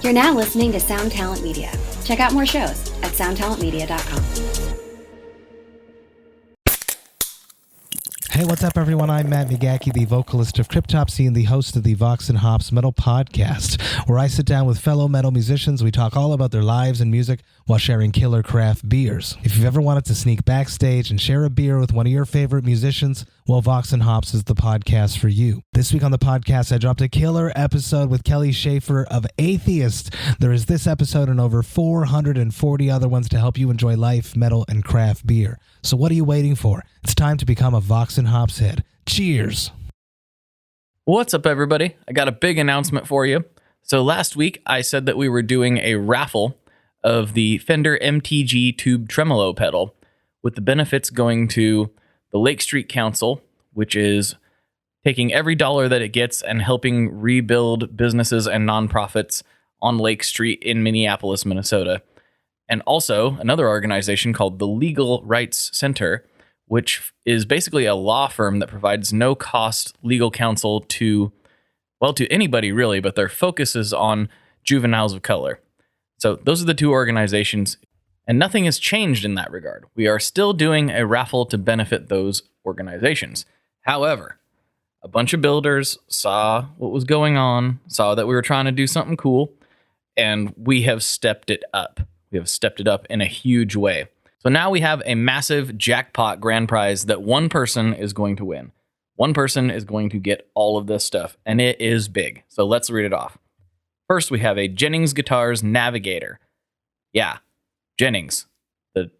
You're now listening to Sound Talent Media. Check out more shows at soundtalentmedia.com. Hey, what's up, everyone? I'm Matt McGackie, the vocalist of Cryptopsy and the host of the Vox and Hops Metal Podcast, where I sit down with fellow metal musicians. We talk all about their lives and music while sharing killer craft beers. If you've ever wanted to sneak backstage and share a beer with one of your favorite musicians, well, Vox and Hops is the podcast for you. This week on the podcast, I dropped a killer episode with Kelly Schaefer of Atheist. There is this episode and over 440 other ones to help you enjoy life, metal, and craft beer. So what are you waiting for? It's time to become a Vox and Hops head. Cheers! What's up, everybody? I got a big announcement for you. So last week, I said that we were doing a raffle of the Fender MTG Tube Tremolo pedal, with the benefits going to the Lake Street Council, which is taking every dollar that it gets and helping rebuild businesses and nonprofits on Lake Street in Minneapolis, Minnesota. And also another organization called the Legal Rights Center, which is basically a law firm that provides no-cost legal counsel to anybody really, but their focus is on juveniles of color. So those are the two organizations, and nothing has changed in that regard. We are still doing a raffle to benefit those organizations. However, a bunch of builders saw what was going on, saw that we were trying to do something cool, and we have stepped it up. We have stepped it up in a huge way. So now we have a massive jackpot grand prize that one person is going to win. One person is going to get all of this stuff, and it is big. So let's read it off. First, we have a Jennings Guitars Navigator. Yeah, Jennings, the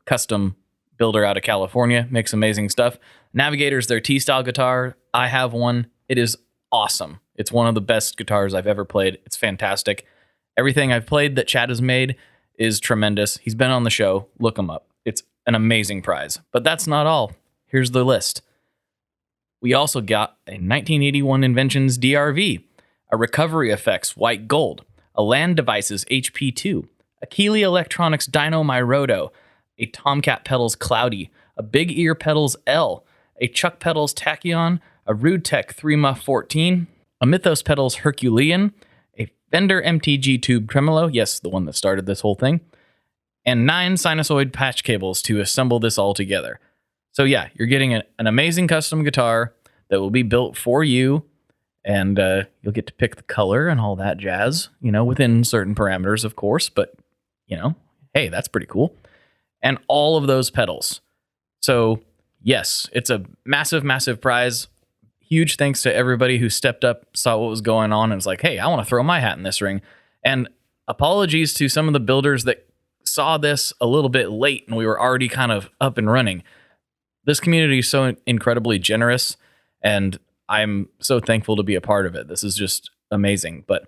custom builder out of California, makes amazing stuff. Navigator's their T-style guitar. I have one. It is awesome. It's one of the best guitars I've ever played. It's fantastic. Everything I've played that Chad has made is tremendous. He's been on the show. Look him up. It's an amazing prize. But that's not all. Here's the list. We also got a 1981 Inventions DRV, a Recovery Effects White Gold, a Land Devices HP2, a Keeley Electronics Dyno Myroto, a Tomcat Pedals Cloudy, a Big Ear Pedals L, a Chuck Pedals Tachyon, a Rude Tech 3MUF 14, a Mythos Pedals Herculean, a Fender MTG Tube Tremolo, yes, the one that started this whole thing, and 9 sinusoid patch cables to assemble this all together. So yeah, you're getting an amazing custom guitar that will be built for you, and you'll get to pick the color and all that jazz, within certain parameters, of course, but, hey, that's pretty cool. And all of those pedals. So yes, it's a massive, massive prize. Huge thanks to everybody who stepped up, saw what was going on, and was like, hey, I want to throw my hat in this ring. And apologies to some of the builders that saw this a little bit late and we were already kind of up and running. This community is so incredibly generous, and I'm so thankful to be a part of it. This is just amazing. But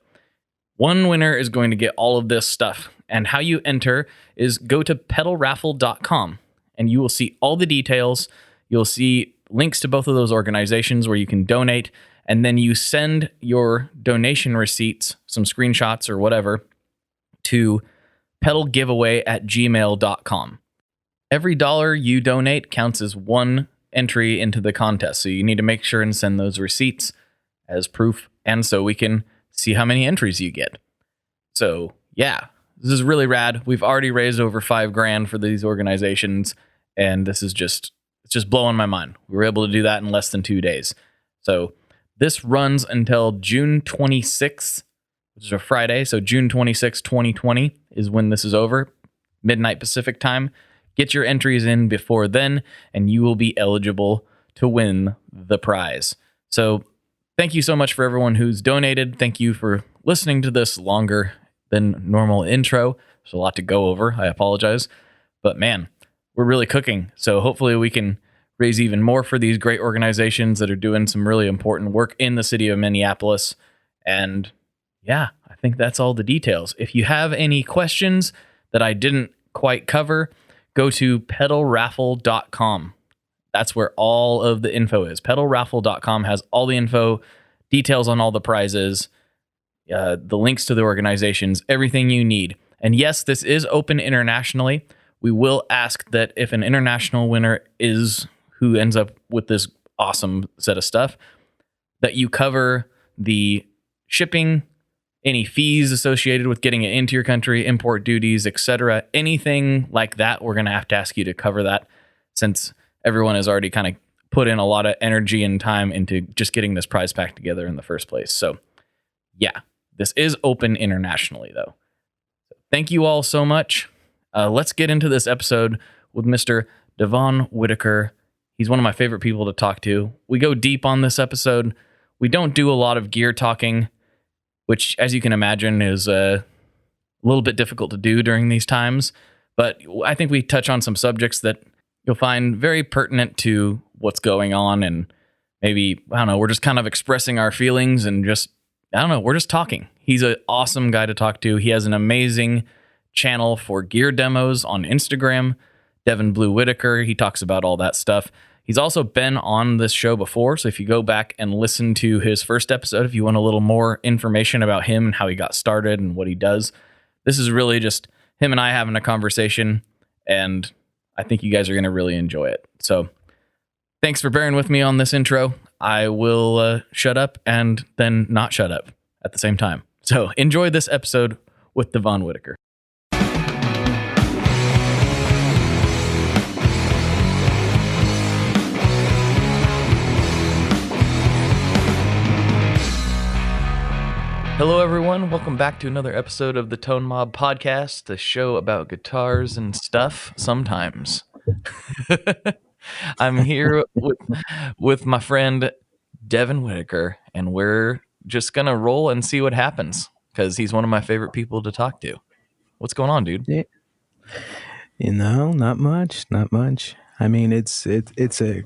one winner is going to get all of this stuff. And how you enter is go to pedalraffle.com, and you will see all the details. You'll see links to both of those organizations where you can donate, and then you send your donation receipts, some screenshots or whatever, to pedalgiveaway@gmail.com. Every dollar you donate counts as one entry into the contest, so you need to make sure and send those receipts as proof, and so we can see how many entries you get. So yeah, this is really rad. We've already raised over $5,000 for these organizations, and this is it's just blowing my mind. We were able to do that in less than 2 days. So this runs until June 26th, which is a Friday. So June 26th, 2020 is when this is over, midnight Pacific time. Get your entries in before then, and you will be eligible to win the prize. So thank you so much for everyone who's donated. Thank you for listening to this longer than normal intro. There's a lot to go over. I apologize. But man, we're really cooking. So hopefully we can raise even more for these great organizations that are doing some really important work in the city of Minneapolis. And yeah, I think that's all the details. If you have any questions that I didn't quite cover, go to pedalraffle.com. That's where all of the info is. Pedalraffle.com has all the info, details on all the prizes, the links to the organizations, everything you need. And yes, this is open internationally. We will ask that if an international winner is who ends up with this awesome set of stuff, that you cover the shipping any fees associated with getting it into your country, import duties, etc. Anything like that, we're going to have to ask you to cover that, since everyone has already kind of put in a lot of energy and time into just getting this prize pack together in the first place. So yeah, this is open internationally though. Thank you all so much. Let's get into this episode with Mr. Devon Whitaker. He's one of my favorite people to talk to. We go deep on this episode. We don't do a lot of gear talking, which, as you can imagine, is a little bit difficult to do during these times. But I think we touch on some subjects that you'll find very pertinent to what's going on. And maybe, I don't know, we're just kind of expressing our feelings and just, I don't know, we're just talking. He's an awesome guy to talk to. He has an amazing channel for gear demos on Instagram, Devon Blue Whitaker. He talks about all that stuff. He's also been on this show before, so if you go back and listen to his first episode, if you want a little more information about him and how he got started and what he does, this is really just him and I having a conversation, and I think you guys are going to really enjoy it. So thanks for bearing with me on this intro. I will shut up and then not shut up at the same time. So enjoy this episode with Devon Whitaker. Hello, everyone. Welcome back to another episode of the Tone Mob Podcast, the show about guitars and stuff sometimes. I'm here with my friend Devon Whitaker, and we're just going to roll and see what happens, because he's one of my favorite people to talk to. What's going on, dude? Yeah. Not much. I mean, it's a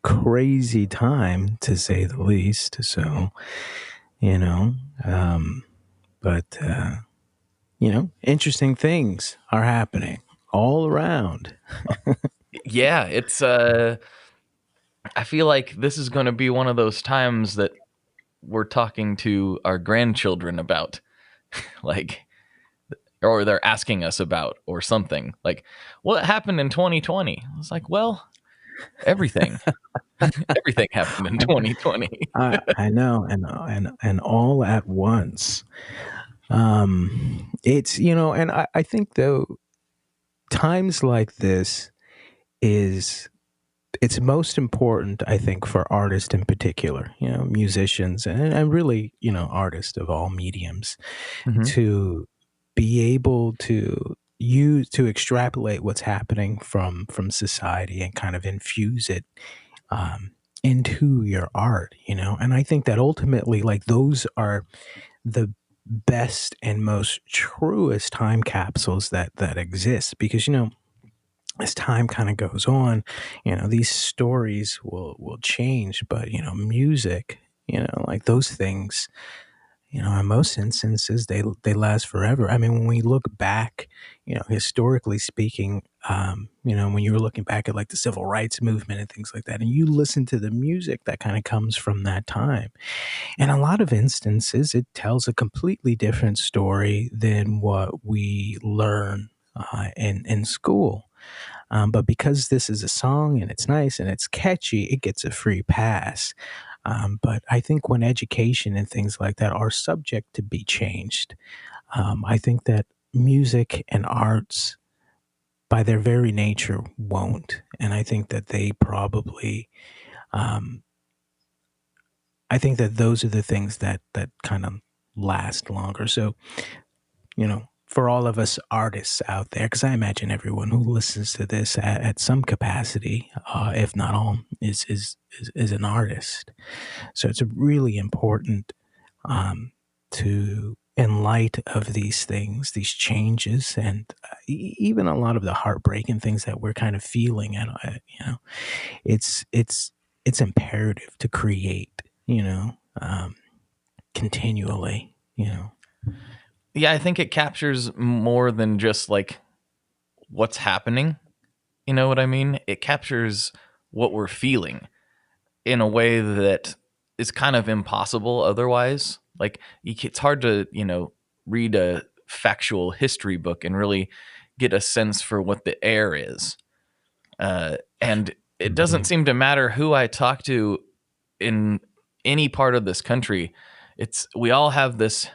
crazy time, to say the least. So, but interesting things are happening all around. Yeah, it's I feel like this is going to be one of those times that we're talking to our grandchildren about, like, or they're asking us about, or something like, what happened in 2020? I was like, well, everything happened in 2020. I know, and all at once. It's, and I think, though, times like this it's most important, I think, for artists in particular, musicians and really, artists of all mediums, to be able to extrapolate what's happening from society and kind of infuse it into your art, and I think that ultimately, like, those are the best and most truest time capsules that exist, because as time kind of goes on, these stories will change, but music, like those things, in most instances, they last forever. I mean, when we look back, historically speaking, when you were looking back at, like, the civil rights movement and things like that, and you listen to the music that kind of comes from that time, in a lot of instances, it tells a completely different story than what we learn in school. But because this is a song and it's nice and it's catchy, it gets a free pass. But I think when education and things like that are subject to be changed, I think that music and arts, by their very nature, won't. And I think that they probably, I think that those are the things that kind of last longer. So, for all of us artists out there, because I imagine everyone who listens to this at some capacity, if not all, is an artist. So it's really important to, in light of these things, these changes, and even a lot of the heartbreak and things that we're kind of feeling, and it's imperative to create, continually, Yeah, I think it captures more than just, like, what's happening. You know what I mean? It captures what we're feeling in a way that is kind of impossible otherwise. Like, it's hard to, read a factual history book and really get a sense for what the air is. And it doesn't seem to matter who I talk to in any part of this country. We all have this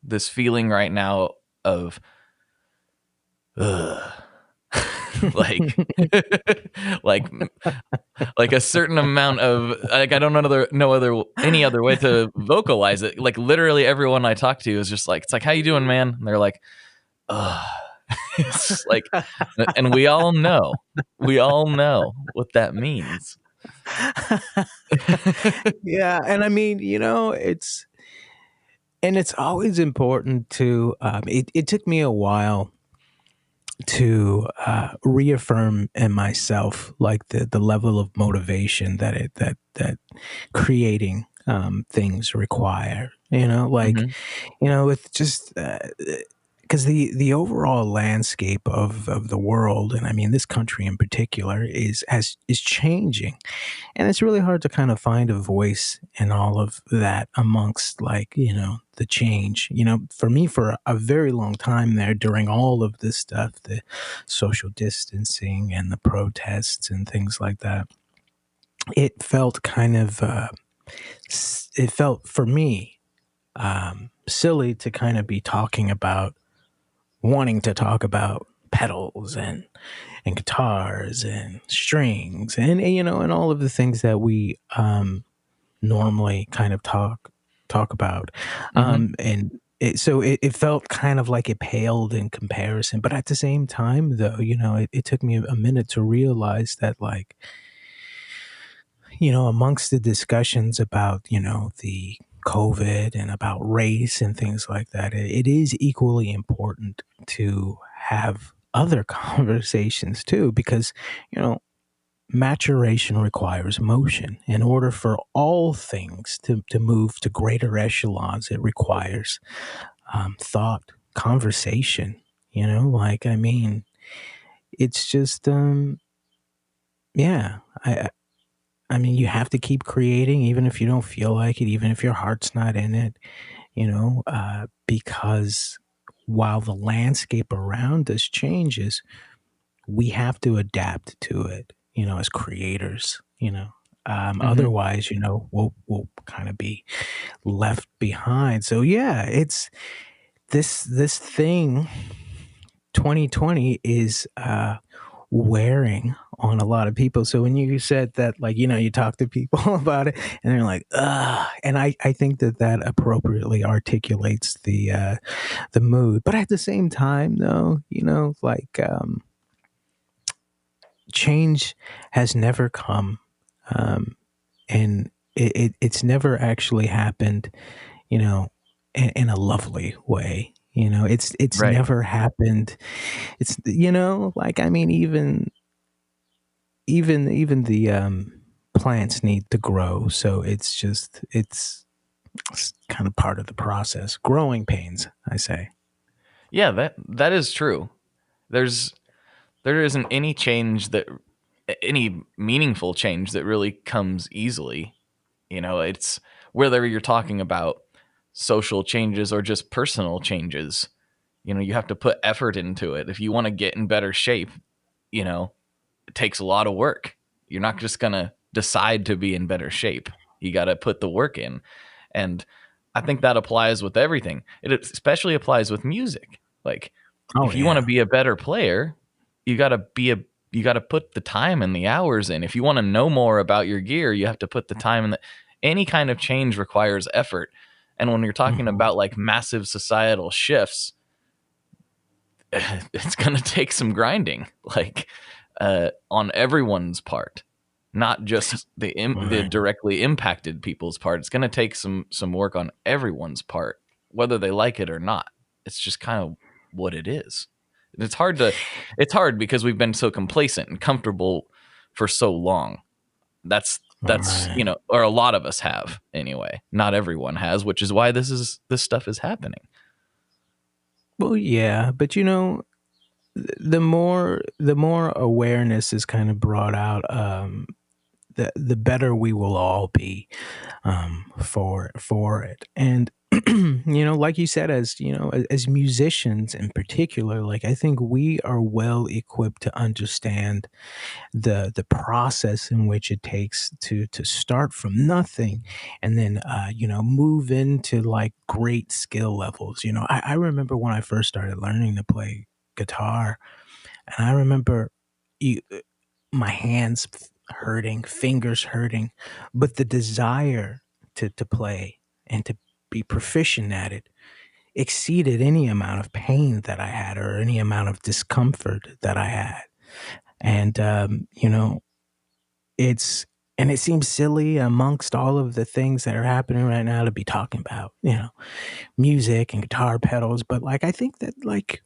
this feeling right now of ugh. like like like a certain amount of like I don't know any other way to vocalize it. Like literally everyone I talk to is just like, it's like, how you doing, man? And they're like, ugh. It's like, and we all know what that means. Yeah, and I mean, it's always important to. It took me a while to reaffirm in myself like the level of motivation that creating things require. With just because the overall landscape of the world, and I mean this country in particular, is changing, and it's really hard to kind of find a voice in all of that amongst the change. For me, for a very long time there, during all of this stuff, the social distancing and the protests and things like that, it felt kind of it felt for me silly to kind of be wanting to talk about pedals and guitars and strings and all of the things that we normally kind of talk about. And it felt kind of like it paled in comparison, but at the same time though, it took me a minute to realize that amongst the discussions about the COVID and about race and things like that, it is equally important to have other conversations too, because maturation requires motion. In order for all things to move to greater echelons, it requires thought, conversation. I mean, it's just yeah. I mean, you have to keep creating, even if you don't feel like it, even if your heart's not in it, because while the landscape around us changes, we have to adapt to it, as creators, otherwise, we'll kind of be left behind. So yeah, it's this thing, 2020 is, wearing on a lot of people. So when you said that, you talk to people about it and they're like, ugh, and I think that appropriately articulates the mood. But at the same time though, change has never come. And it's never actually happened, in a lovely way. It's Right. never happened. It's I mean, even the plants need to grow, so it's kind of part of the process. Growing pains, I say. Yeah, that is true. There isn't any meaningful change that really comes easily. It's whether you're talking about social changes or just personal changes. You have to put effort into it. If you want to get in better shape, it takes a lot of work. You're not just going to decide to be in better shape. You got to put the work in. And I think that applies with everything. It especially applies with music. Like, if you want to be a better player, you got to put the time and the hours in. If you want to know more about your gear, you have to put the time in. Any kind of change requires effort. And when you're talking about like massive societal shifts, it's going to take some grinding, on everyone's part, not just the directly impacted people's part. It's going to take some work on everyone's part, whether they like it or not. It's just kind of what it is. It's hard because we've been so complacent and comfortable for so long. That's right. Or a lot of us have anyway. Not everyone has, which is why this stuff is happening. Well, yeah, but the more awareness is kind of brought out, the better we will all be for it. And like you said, as musicians in particular, like I think we are well equipped to understand the process in which it takes to start from nothing and then move into like great skill levels. I remember when I first started learning to play guitar, and I remember you, my hands hurting, fingers hurting, but the desire to play and to be proficient at it exceeded any amount of pain that I had or any amount of discomfort that I had. And it's and it seems silly amongst all of the things that are happening right now to be talking about, music and guitar pedals, but like I think that like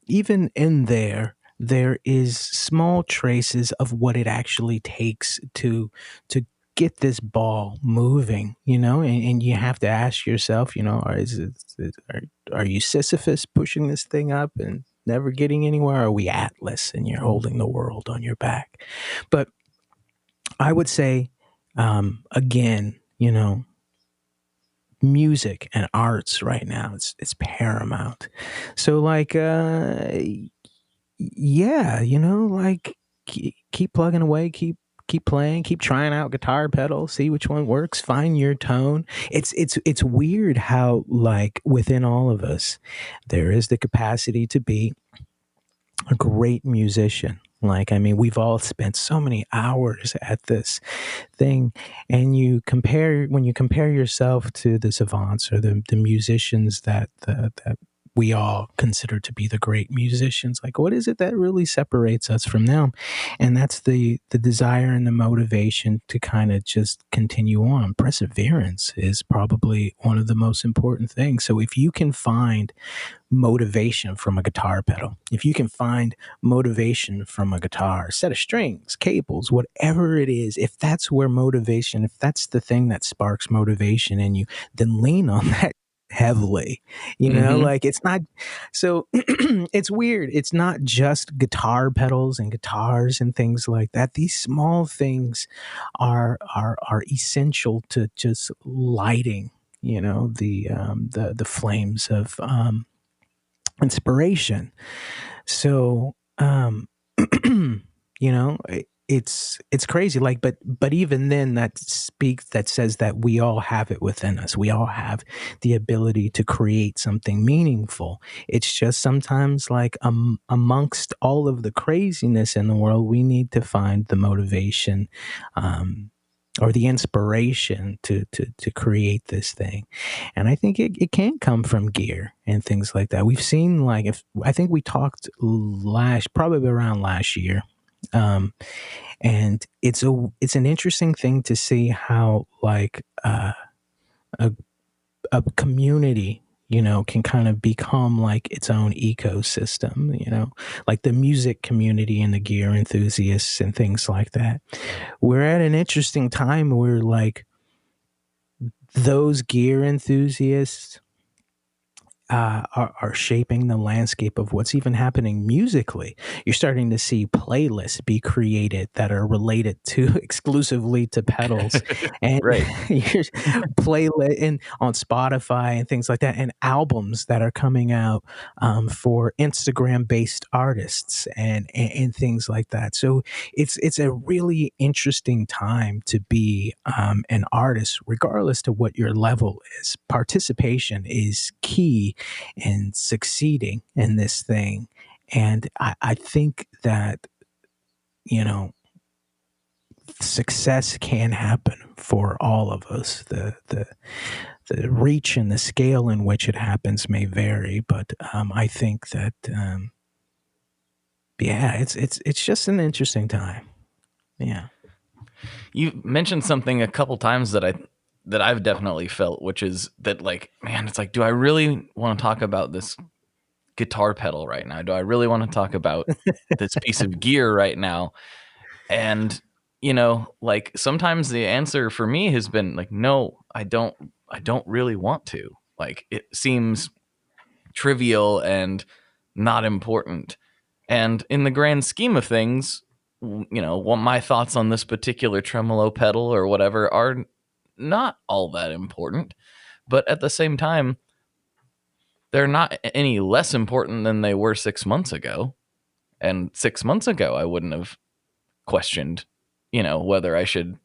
even in there is small traces of what it actually takes to get this ball moving, and you have to ask yourself, are you Sisyphus pushing this thing up and never getting anywhere? Or are we Atlas and you're holding the world on your back? But I would say, again, music and arts right now, it's paramount. So like, yeah, like keep plugging away, keep playing, keep trying out guitar pedals, see which one works, find your tone. It's weird how like within all of us there is the capacity to be a great musician. Like, I mean, we've all spent so many hours at this thing, and when you compare yourself to the savants or the musicians that we all consider to be the great musicians, like what is it that really separates us from them? And that's the desire and the motivation to kind of just continue on. Perseverance is probably one of the most important things. So if you can find motivation from a guitar pedal, if you can find motivation from a guitar, set of strings, cables, whatever it is, if that's where motivation, if that's the thing that sparks motivation in you, then lean on that heavily. Like it's not so it's weird. It's not just guitar pedals and guitars and things like that. These small things are essential to just lighting, the flames of inspiration. So it's crazy, like, but even then that says that we all have it within us. We all have the ability to create something meaningful. It's just sometimes like amongst all of the craziness in the world, we need to find the motivation or the inspiration to create this thing. And I think it can come from gear and things like that. We've seen, like, I think we talked probably around last year. And it's an interesting thing to see how like a community, can kind of become like its own ecosystem, like the music community and the gear enthusiasts and things like that. We're at an interesting time where like those gear enthusiasts are shaping the landscape of what's even happening musically. You're starting to see playlists be created that are related to exclusively to pedals, and Right. playlist and on Spotify and things like that, and albums that are coming out for Instagram-based artists and things like that. So it's a really interesting time to be an artist, regardless to what your level is. Participation is key in succeeding in this thing. And I think that, success can happen for all of us. The reach and the scale in which it happens may vary, but I think that, it's just an interesting time. Yeah. You mentioned something a couple times that I've definitely felt, which is that, like, man, it's like, do I really want to talk about this guitar pedal right now? Do I really want to talk about this piece of gear right now? And, like, sometimes the answer for me has been like, no, I don't really want to. Like, it seems trivial and not important. And in the grand scheme of things, what my thoughts on this particular tremolo pedal or whatever are not all that important. But at the same time, they're not any less important than they were 6 months ago. And 6 months ago, I wouldn't have questioned, whether I should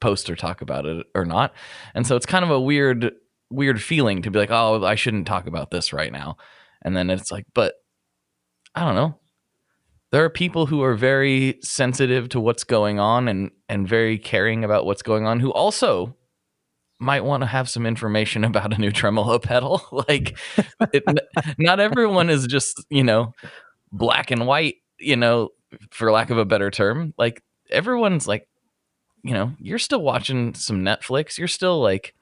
post or talk about it or not. And so it's kind of a weird feeling to be like, oh, I shouldn't talk about this right now. And then it's like, but I don't know. There are people who are very sensitive to what's going on and very caring about what's going on, who also might want to have some information about a new tremolo pedal. Like, not everyone is just, black and white, for lack of a better term. Like, everyone's like, you're still watching some Netflix. You're still like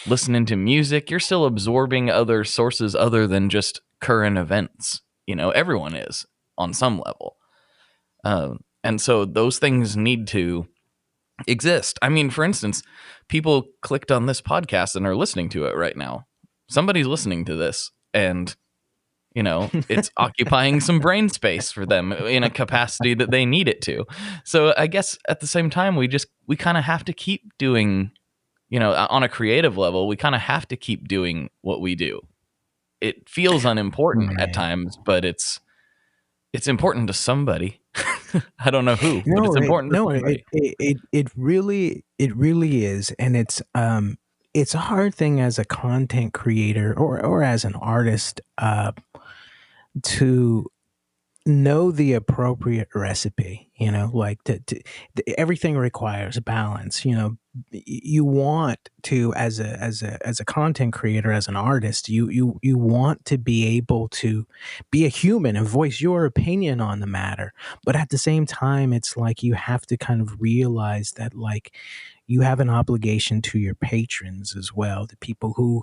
listening to music. You're still absorbing other sources other than just current events. Everyone is on some level. And so those things need to exist. I mean, for instance, people clicked on this podcast and are listening to it right now. Somebody's listening to this, and it's occupying some brain space for them in a capacity that they need it to. So I guess at the same time, we kind of have to keep doing, on a creative level, we kind of have to keep doing what we do. It feels unimportant at times, but it's important to somebody. I don't know who, but it's important to somebody. It really is. And it's a hard thing as a content creator or as an artist, to know the appropriate recipe, like everything requires balance. You want to, as a content creator, as an artist, you want to be able to be a human and voice your opinion on the matter. But at the same time, it's like you have to kind of realize that, like, you have an obligation to your patrons as well, the people who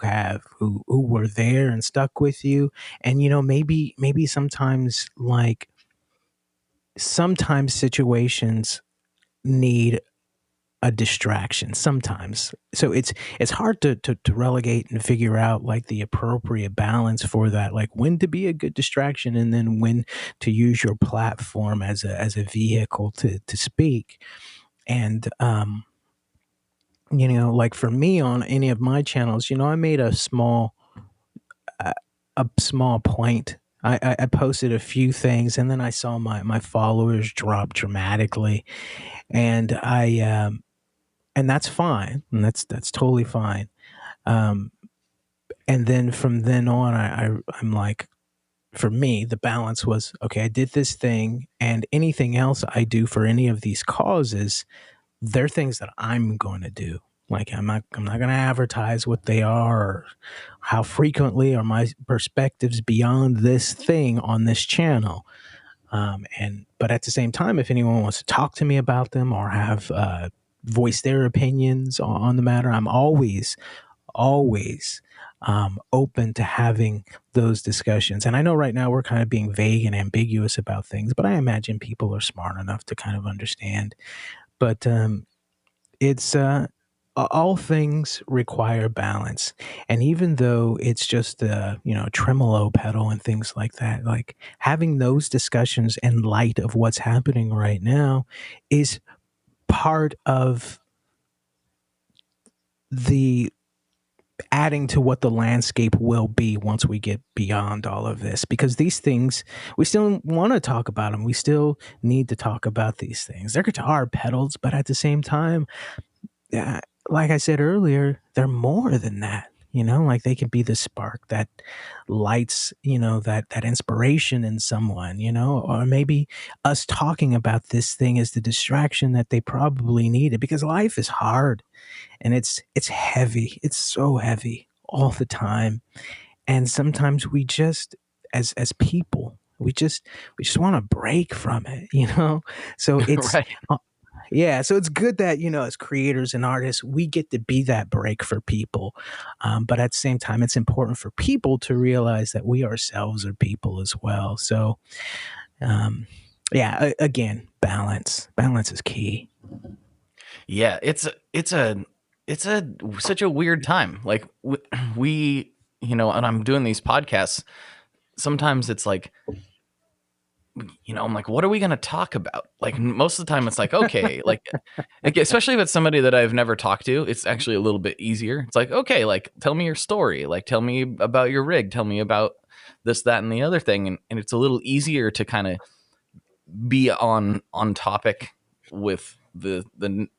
were there and stuck with you. And maybe sometimes, like, sometimes situations need a distraction sometimes. So it's hard to relegate and figure out, like, the appropriate balance for that, like when to be a good distraction and then when to use your platform as a vehicle to speak. And like for me, on any of my channels, I made a small point. I posted a few things, and then I saw my followers drop dramatically, and and that's fine, and that's totally fine. And then from then on, I'm like, for me, the balance was, okay, I did this thing, and anything else I do for any of these causes, they're things that I'm going to do. Like, I'm not going to advertise what they are or how frequently or my perspectives beyond this thing on this channel. But at the same time, if anyone wants to talk to me about them or have voice their opinions on the matter, I'm always open to having those discussions. And I know right now we're kind of being vague and ambiguous about things, but I imagine people are smart enough to kind of understand. But it's all things require balance. And even though it's just a tremolo pedal and things like that, like, having those discussions in light of what's happening right now is part of the adding to what the landscape will be once we get beyond all of this. Because these things, we still want to talk about them. We still need to talk about these things. They're guitar pedals, but at the same time, like I said earlier, they're more than that. Like, they can be the spark that lights, that inspiration in someone, or maybe us talking about this thing is the distraction that they probably needed, because life is hard and it's heavy. It's so heavy all the time. And sometimes we just, as people, we just want to break from it, So it's, Right. yeah, so it's good that, as creators and artists, we get to be that break for people. But at the same time, it's important for people to realize that we ourselves are people as well. So, again, balance. Balance is key. Yeah, it's such a weird time. Like, we and I'm doing these podcasts. Sometimes it's like I'm like, what are we going to talk about? Like most of the time it's like, okay, like especially if it's somebody that I've never talked to, it's actually a little bit easier. It's like, okay, like tell me your story, like tell me about your rig, tell me about this, that, and the other thing. And it's a little easier to kind of be on topic with the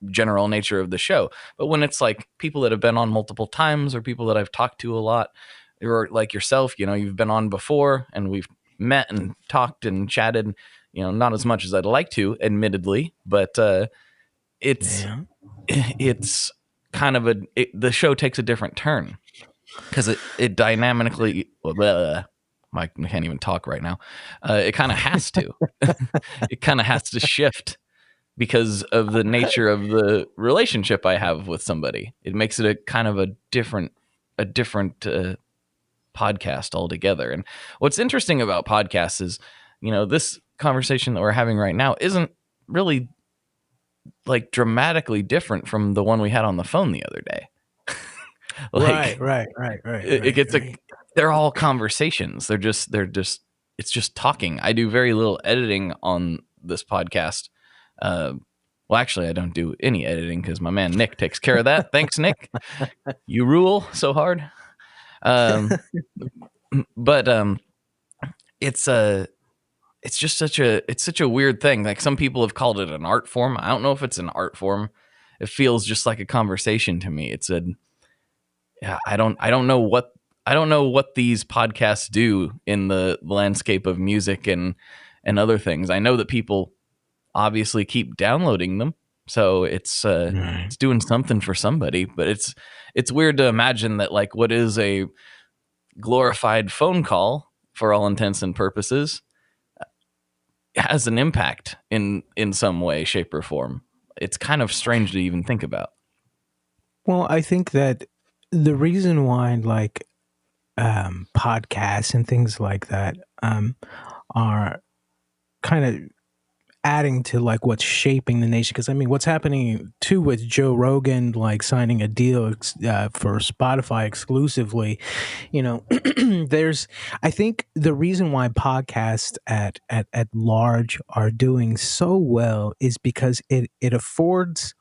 general nature of the show. But when it's like people that have been on multiple times or people that I've talked to a lot, or like yourself, you've been on before and we've met and talked and chatted, not as much as I'd like to, admittedly, but it's kind of the show takes a different turn because it dynamically, I can't even talk right now. It kind of has to, it kind of has to shift because of the nature of the relationship I have with somebody. It makes it a kind of a different podcast altogether. And what's interesting about podcasts is, this conversation that we're having right now isn't really like dramatically different from the one we had on the phone the other day. Right. It gets they're all conversations. It's just talking. I do very little editing on this podcast. Well, actually, I don't do any editing because my man Nick takes care of that. Thanks, Nick. You rule so hard. But it's just such a weird thing. Like some people have called it an art form. I don't know if it's an art form. It feels just like a conversation to me. I don't know what these podcasts do in the landscape of music and other things. I know that people obviously keep downloading them, so it's doing something for somebody. But it's weird to imagine that like what is a glorified phone call for all intents and purposes has an impact in some way, shape, or form. It's kind of strange to even think about. Well, I think that the reason why like podcasts and things like that are kind of adding to like what's shaping the nation, because I mean what's happening too with Joe Rogan like signing a deal for Spotify exclusively, there's, I think the reason why podcasts at large are doing so well is because it affords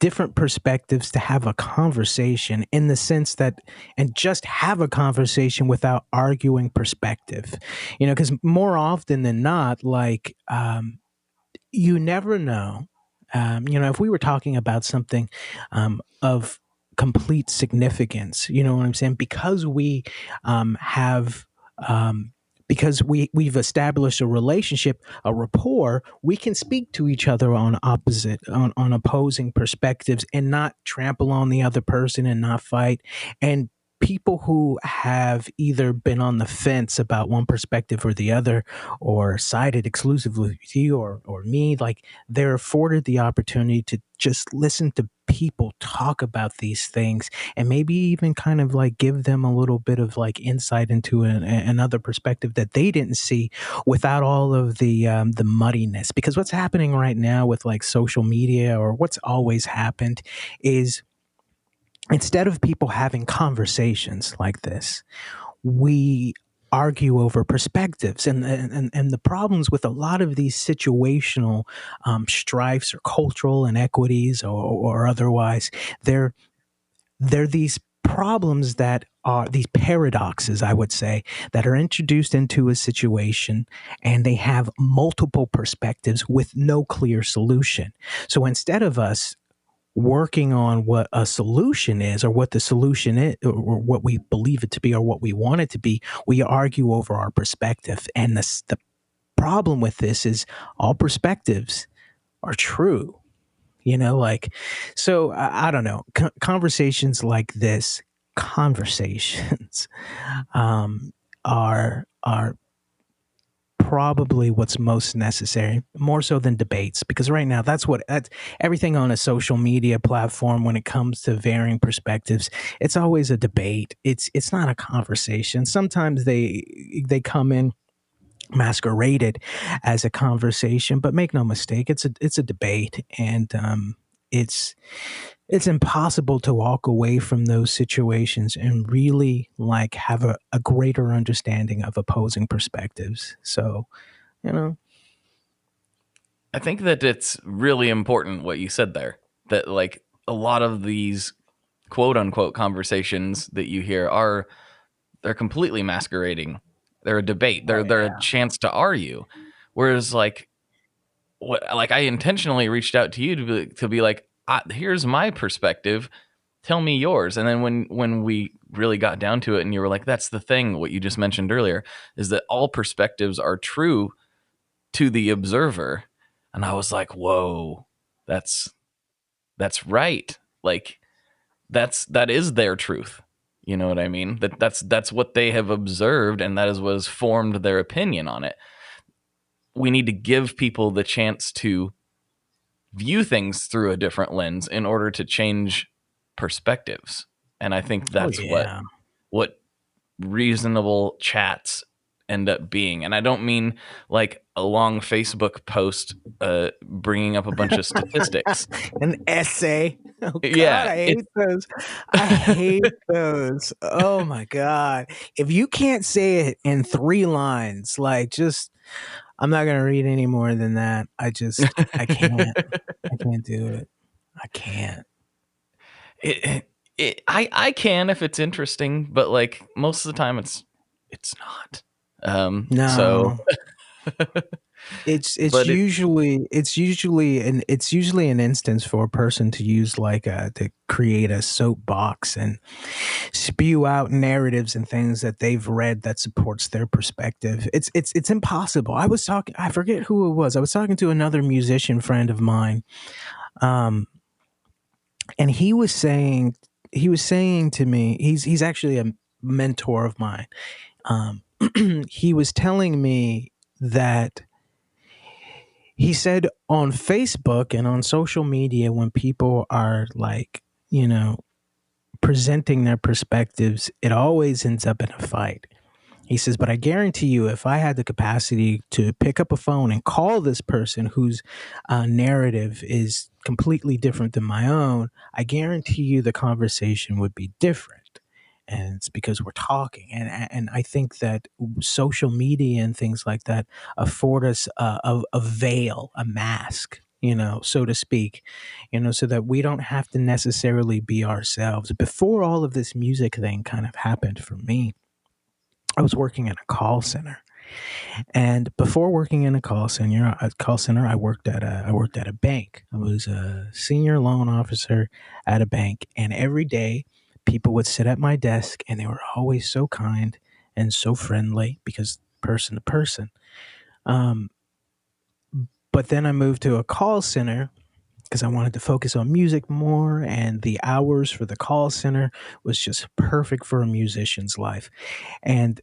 different perspectives to have a conversation, in the sense that, and just have a conversation without arguing perspective, because more often than not, like, you never know, if we were talking about something of complete significance, you know what I'm saying? Because we because we've established a relationship, a rapport, we can speak to each other on opposing perspectives and not trample on the other person and not fight. And people who have either been on the fence about one perspective or the other, or sided exclusively with you or me, like, they're afforded the opportunity to just listen to people talk about these things, and maybe even kind of like give them a little bit of like insight into another perspective that they didn't see, without all of the muddiness. Because what's happening right now with like social media, or what's always happened, is instead of people having conversations like this, we argue over perspectives, and the problems with a lot of these situational strifes, or cultural inequities, or otherwise, they're these problems that are these paradoxes, I would say, that are introduced into a situation, and they have multiple perspectives with no clear solution. So instead of us working on what a solution is, or what the solution is, or what we believe it to be, or what we want it to be, we argue over our perspective. And the problem with this is all perspectives are true, so I don't know, conversations like this, are probably what's most necessary, more so than debates, because right now that's everything on a social media platform, when it comes to varying perspectives, it's always a debate. It's not a conversation. Sometimes they come in masqueraded as a conversation, but make no mistake, it's a debate, and it's impossible to walk away from those situations and really like have a greater understanding of opposing perspectives. So, you know, I think that it's really important what you said there, that like a lot of these quote unquote conversations that you hear they're completely masquerading. They're a debate. They're a chance to argue. Whereas like I intentionally reached out to you to be like, here's my perspective. Tell me yours. And then when we really got down to it and you were like, that's the thing, what you just mentioned earlier, is that all perspectives are true to the observer. And I was like, whoa, that's right. Like that is their truth. You know what I mean? That's what they have observed, and that is what has formed their opinion on it. We need to give people the chance to view things through a different lens in order to change perspectives. And I think that's what reasonable chats end up being. And I don't mean like a long Facebook post bringing up a bunch of statistics. An essay. Oh God, yeah, I hate those. I hate those. Oh my God. If you can't say it in 3 lines, like just, I'm not going to read any more than that. I can't. I can't do it. I can't. I can if it's interesting, but like most of the time it's not. No. So it's usually an instance for a person to use like to create a soapbox and spew out narratives and things that they've read that supports their perspective. It's impossible. I forget who it was. I was talking to another musician friend of mine, and he was saying to me, he's actually a mentor of mine. He was telling me that he said on Facebook and on social media, when people are like, you know, presenting their perspectives, it always ends up in a fight. He says, but I guarantee you, if I had the capacity to pick up a phone and call this person whose narrative is completely different than my own, I guarantee you the conversation would be different. And it's because we're talking. And I think that social media and things like that afford us a veil, a mask, you know, so to speak, you know, so that we don't have to necessarily be ourselves. Before all of this music thing kind of happened for me, I was working in a call center. And before working in a call center, I worked at a bank. I was a senior loan officer at a bank, and every day people would sit at my desk, and they were always so kind and so friendly because person to person. But then I moved to a call center because I wanted to focus on music more, and the hours for the call center was just perfect for a musician's life. And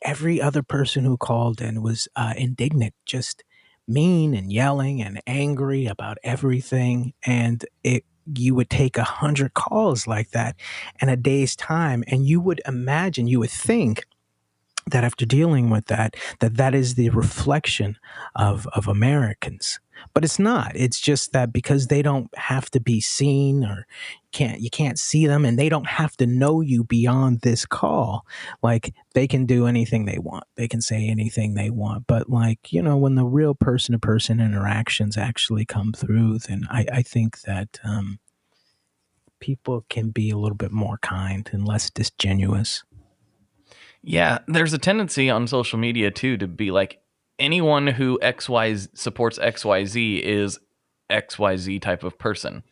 every other person who called in was indignant, just mean and yelling and angry about everything. And you would take 100 calls like that in a day's time, and you would think that after dealing with that is the reflection of Americans. But it's not. It's just that because they don't have to be seen, or you can't see them, and they don't have to know you beyond this call. Like, they can do anything they want. They can say anything they want. But like, you know, when the real person to person interactions actually come through, then I think that people can be a little bit more kind and less disingenuous. Yeah, there's a tendency on social media too to be like, anyone who supports XYZ is XYZ type of person.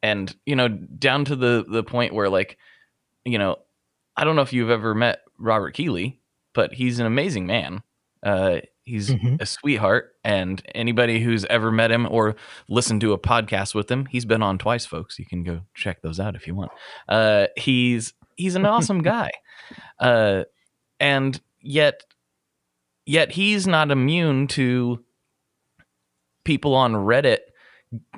And, you know, down to the point where, like, you know, I don't know if you've ever met Robert Keeley, but he's an amazing man. He's a sweetheart, and anybody who's ever met him or listened to a podcast with him, he's been on twice, folks. You can go check those out if you want. He's an awesome guy. And yet he's not immune to people on Reddit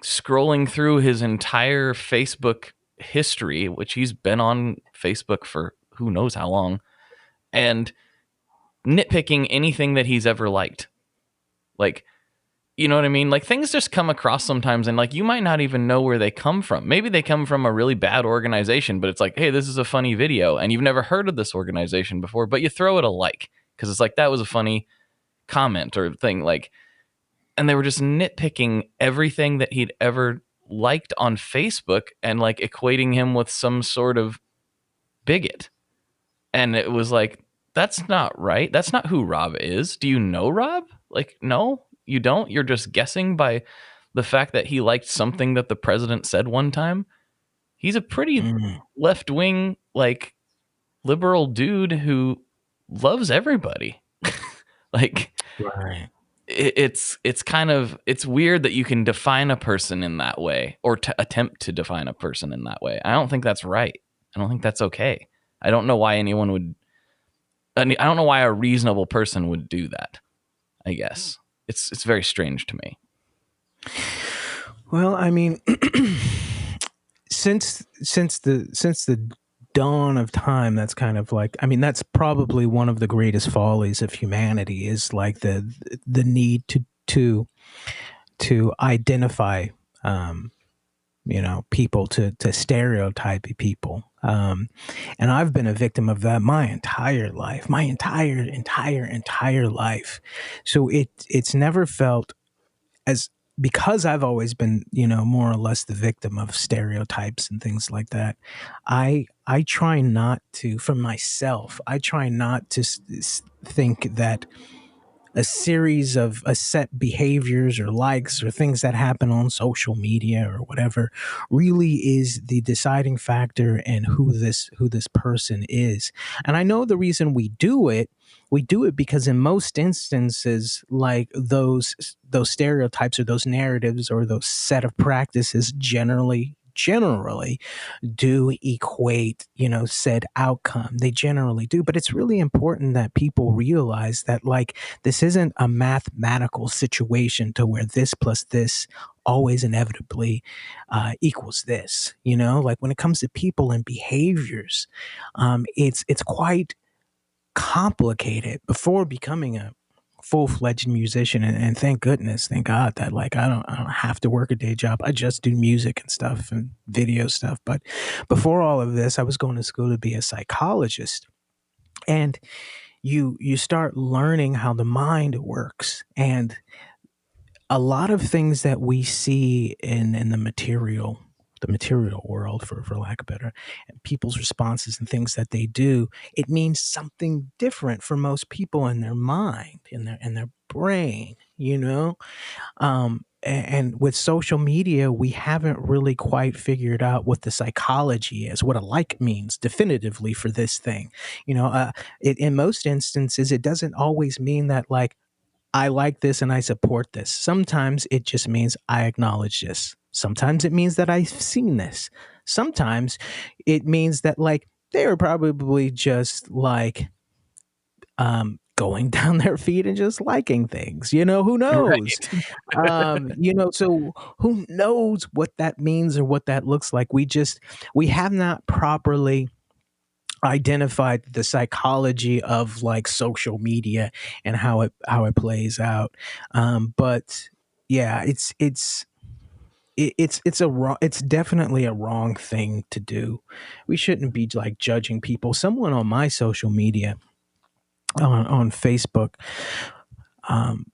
scrolling through his entire Facebook history, which he's been on Facebook for who knows how long, and nitpicking anything that he's ever liked. Like, You know what I mean? Like, things just come across sometimes, and like, you might not even know where they come from. Maybe they come from a really bad organization, but it's like, hey, this is a funny video, and you've never heard of this organization before, but you throw it a like because it's like, that was a funny comment or thing. Like, and they were just nitpicking everything that he'd ever liked on Facebook and like equating him with some sort of bigot. And it was like, that's not right. That's not who Rob is. Do you know Rob? Like, no, you don't. You're just guessing by the fact that he liked something that the president said one time. He's a pretty left-wing, like, liberal dude who loves everybody. Like, Right. it's kind of, it's weird that you can define a person in that way, or to attempt to define a person in that way. I don't think that's right. I don't think that's okay. I don't know why anyone would. I don't know why a reasonable person would do that. I guess it's very strange to me. Well, I mean, since the dawn of time, that's kind of like, I mean, that's probably one of the greatest follies of humanity, is like the need to identify people, to stereotype people. And I've been a victim of that my entire life, my entire life. So it's never felt as, because I've always been, more or less the victim of stereotypes and things like that. I try not to, for myself, I try not to think that a series of set behaviors or likes or things that happen on social media or whatever really is the deciding factor in who this person is. And I know the reason we do it because in most instances, like those stereotypes or those narratives or those set of practices generally do equate, said outcome. They generally do. But it's really important that people realize that, like, this isn't a mathematical situation to where this plus this always inevitably equals this. Like, when it comes to people and behaviors, it's quite complicated before becoming a full-fledged musician, and thank God that, like, I don't have to work a day job. I just do music and stuff and video stuff. But before all of this, I was going to school to be a psychologist, and you start learning how the mind works, and a lot of things that we see in the material world, for lack of better, and people's responses and things that they do, it means something different for most people in their mind, in their brain, and with social media, we haven't really quite figured out what the psychology is, what a like means definitively for this thing. In most instances, it doesn't always mean that, like, I like this and I support this. Sometimes it just means I acknowledge this. Sometimes it means that I've seen this. Sometimes it means that, like, they were probably just like going down their feet and just liking things. Who knows? Right. So who knows what that means or what that looks like? We have not properly identified the psychology of, like, social media and how it plays out. But yeah, it's definitely a wrong thing to do. We shouldn't be, like, judging people. Someone on my social media, on Facebook,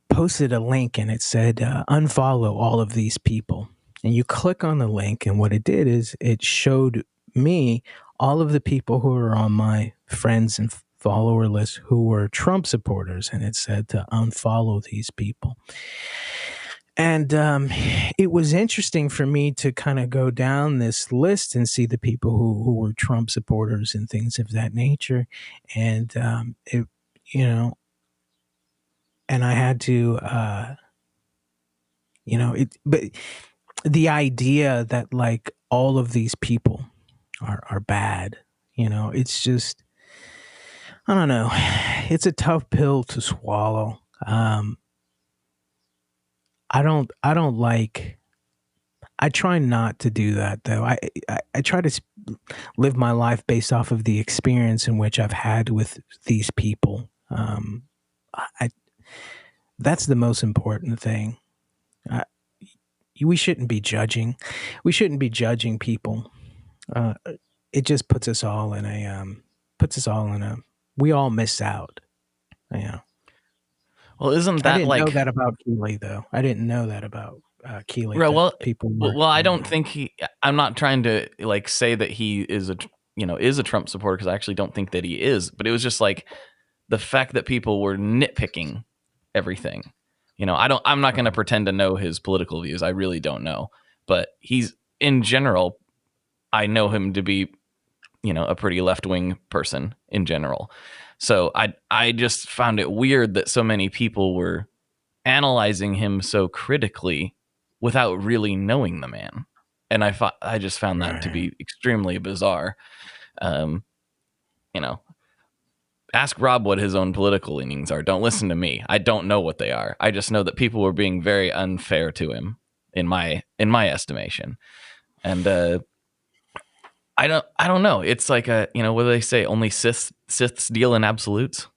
posted a link, and it said, unfollow all of these people. And you click on the link, and what it did is it showed me all of the people who are on my friends and follower list who were Trump supporters, and it said to unfollow these people. And it was interesting for me to kind of go down this list and see the people who were Trump supporters and things of that nature. And and I had to, but the idea that, like, all of these people are bad, it's just, I don't know. It's a tough pill to swallow. I try not to do that, though. I try to live my life based off of the experience in which I've had with these people. That's the most important thing. uh, we shouldn't be judging. We shouldn't be judging people. Uh, it just puts us all in a. We all miss out. Yeah. Well, isn't I that didn't know like that about Keeley, though. I didn't know that about Keeley, right? that Well, people were. I don't think he. I'm not trying to like say that he is a Trump supporter, because I actually don't think that he is. But it was just like the fact that people were nitpicking everything. I'm not going to pretend to know his political views. I really don't know. But he's, in general, I know him to be, a pretty left-wing person in general. So I just found it weird that so many people were analyzing him so critically without really knowing the man. And I just found that to be extremely bizarre. Um, Ask Rob what his own political leanings are. Don't listen to me. I don't know what they are. I just know that people were being very unfair to him in my estimation. And I don't know. It's like what do they say? Only Siths deal in absolutes.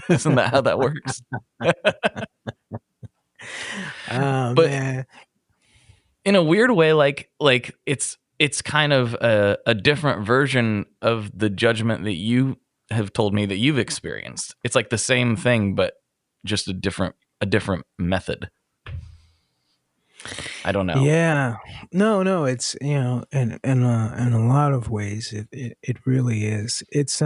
Isn't that how that works? Oh, but man. In a weird way, like it's kind of a different version of the judgment that you have told me that you've experienced. It's like the same thing, but just a different method. I don't know. Yeah. No, it's, in a lot of ways it really is. It's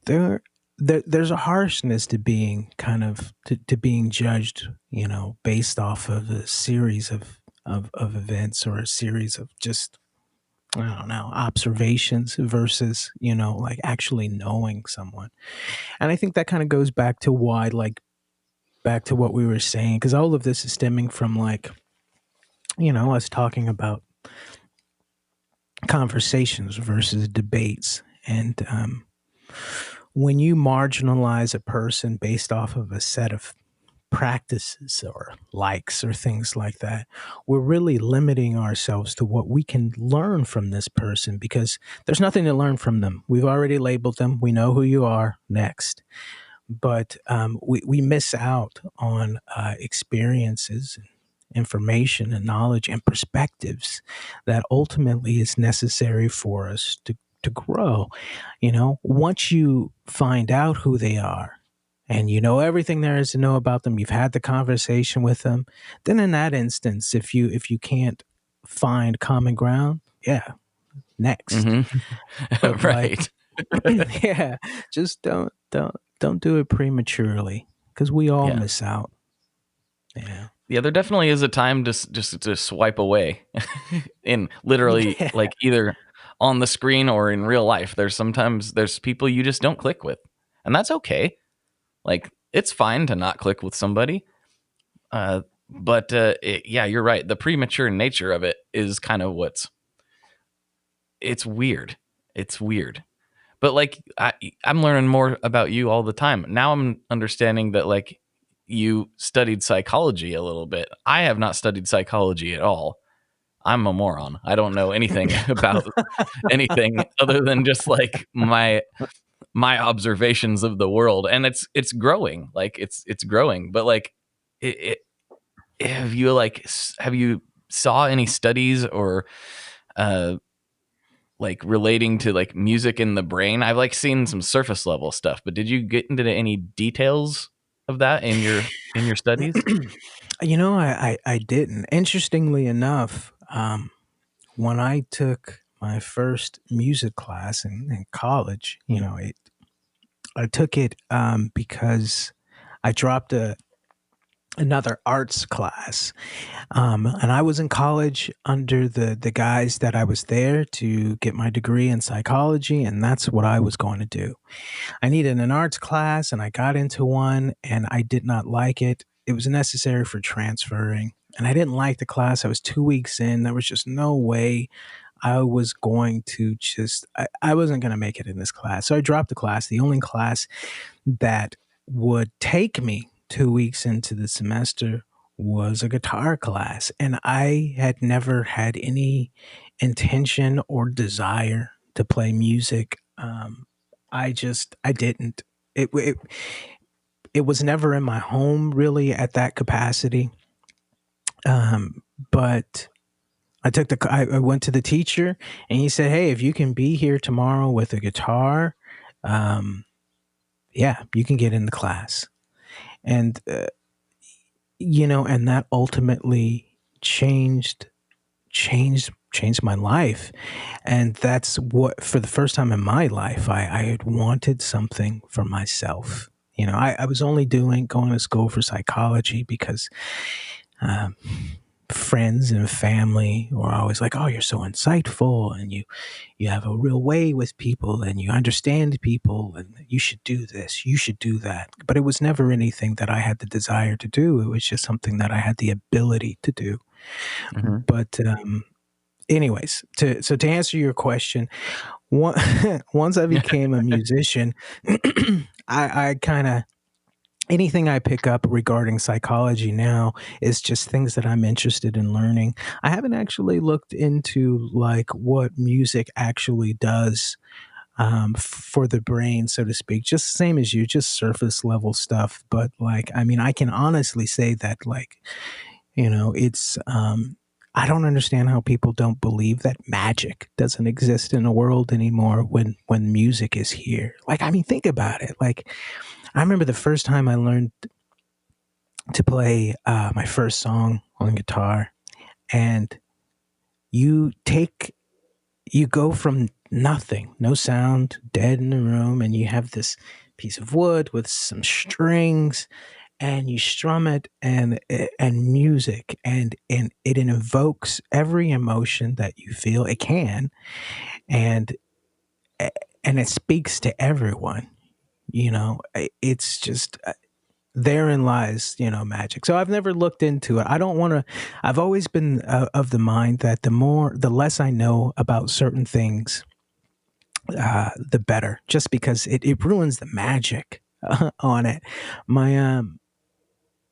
there's a harshness to being to being judged, based off of a series of events, or a series of just, I don't know, observations versus, like actually knowing someone. And I think that kind of goes back to back to what we were saying, because all of this is stemming from, like, us talking about conversations versus debates. And when you marginalize a person based off of a set of practices or likes or things like that, we're really limiting ourselves to what we can learn from this person, because there's nothing to learn from them. We've already labeled them. We know who you are. Next. But we miss out on experiences, information and knowledge and perspectives that ultimately is necessary for us to grow. Once you find out who they are, and you know everything there is to know about them, you've had the conversation with them, then in that instance, if you can't find common ground, yeah, next. Mm-hmm. Right. Yeah, just don't do it prematurely, because we all miss out. Yeah, there definitely is a time to just to swipe away, in literally like either on the screen or in real life. There's people you just don't click with, and that's okay. Like, it's fine to not click with somebody. But you're right. The premature nature of it is kind of it's weird. It's weird. But like, I'm learning more about you all the time. Now I'm understanding that, like, you studied psychology a little bit. I have not studied psychology at all. I'm a moron. I don't know anything about anything other than just like my observations of the world, and it's growing. Like it's growing. But like, have you saw any studies or like relating to like music in the brain? I've like seen some surface level stuff, but did you get into any details of that in your studies? I didn't. Interestingly enough, when I took my first music class in college, I took it because I dropped another arts class. And I was in college under the guise that I was there to get my degree in psychology, and that's what I was going to do. I needed an arts class, and I got into one, and I did not like it. It was necessary for transferring, and I didn't like the class. I was 2 weeks in. There was just no way I was going to I wasn't going to make it in this class. So I dropped the class. The only class that would take me 2 weeks into the semester was a guitar class. And I had never had any intention or desire to play music. I didn't. it was never in my home really at that capacity. But I went to the teacher and he said, "Hey, if you can be here tomorrow with a guitar, yeah, you can get in the class." And, and that ultimately changed my life. And that's what, for the first time in my life, I had wanted something for myself. I was only going to school for psychology because friends and family were always like, "Oh, you're so insightful and you have a real way with people and you understand people and you should do this, you should do that." But it was never anything that I had the desire to do. It was just something that I had the ability to do. But anyways, to answer your question, once I became a musician, I kind of, anything I pick up regarding psychology now is just things that I'm interested in learning. I haven't actually looked into like what music actually does for the brain, so to speak. Just same as you, just surface level stuff. But like, I mean, I can honestly say that like, it's, I don't understand how people don't believe that magic doesn't exist in the world anymore when music is here. Like, I mean, think about it. Like, I remember the first time I learned to play my first song on guitar, and you go from nothing, no sound, dead in the room, and you have this piece of wood with some strings, and you strum it and music, and it invokes every emotion that you feel it can, and it speaks to everyone. It's just therein lies, magic. So I've never looked into it. I don't want to. I've always been of the mind that the less I know about certain things, the better. Just because it ruins the magic on it. My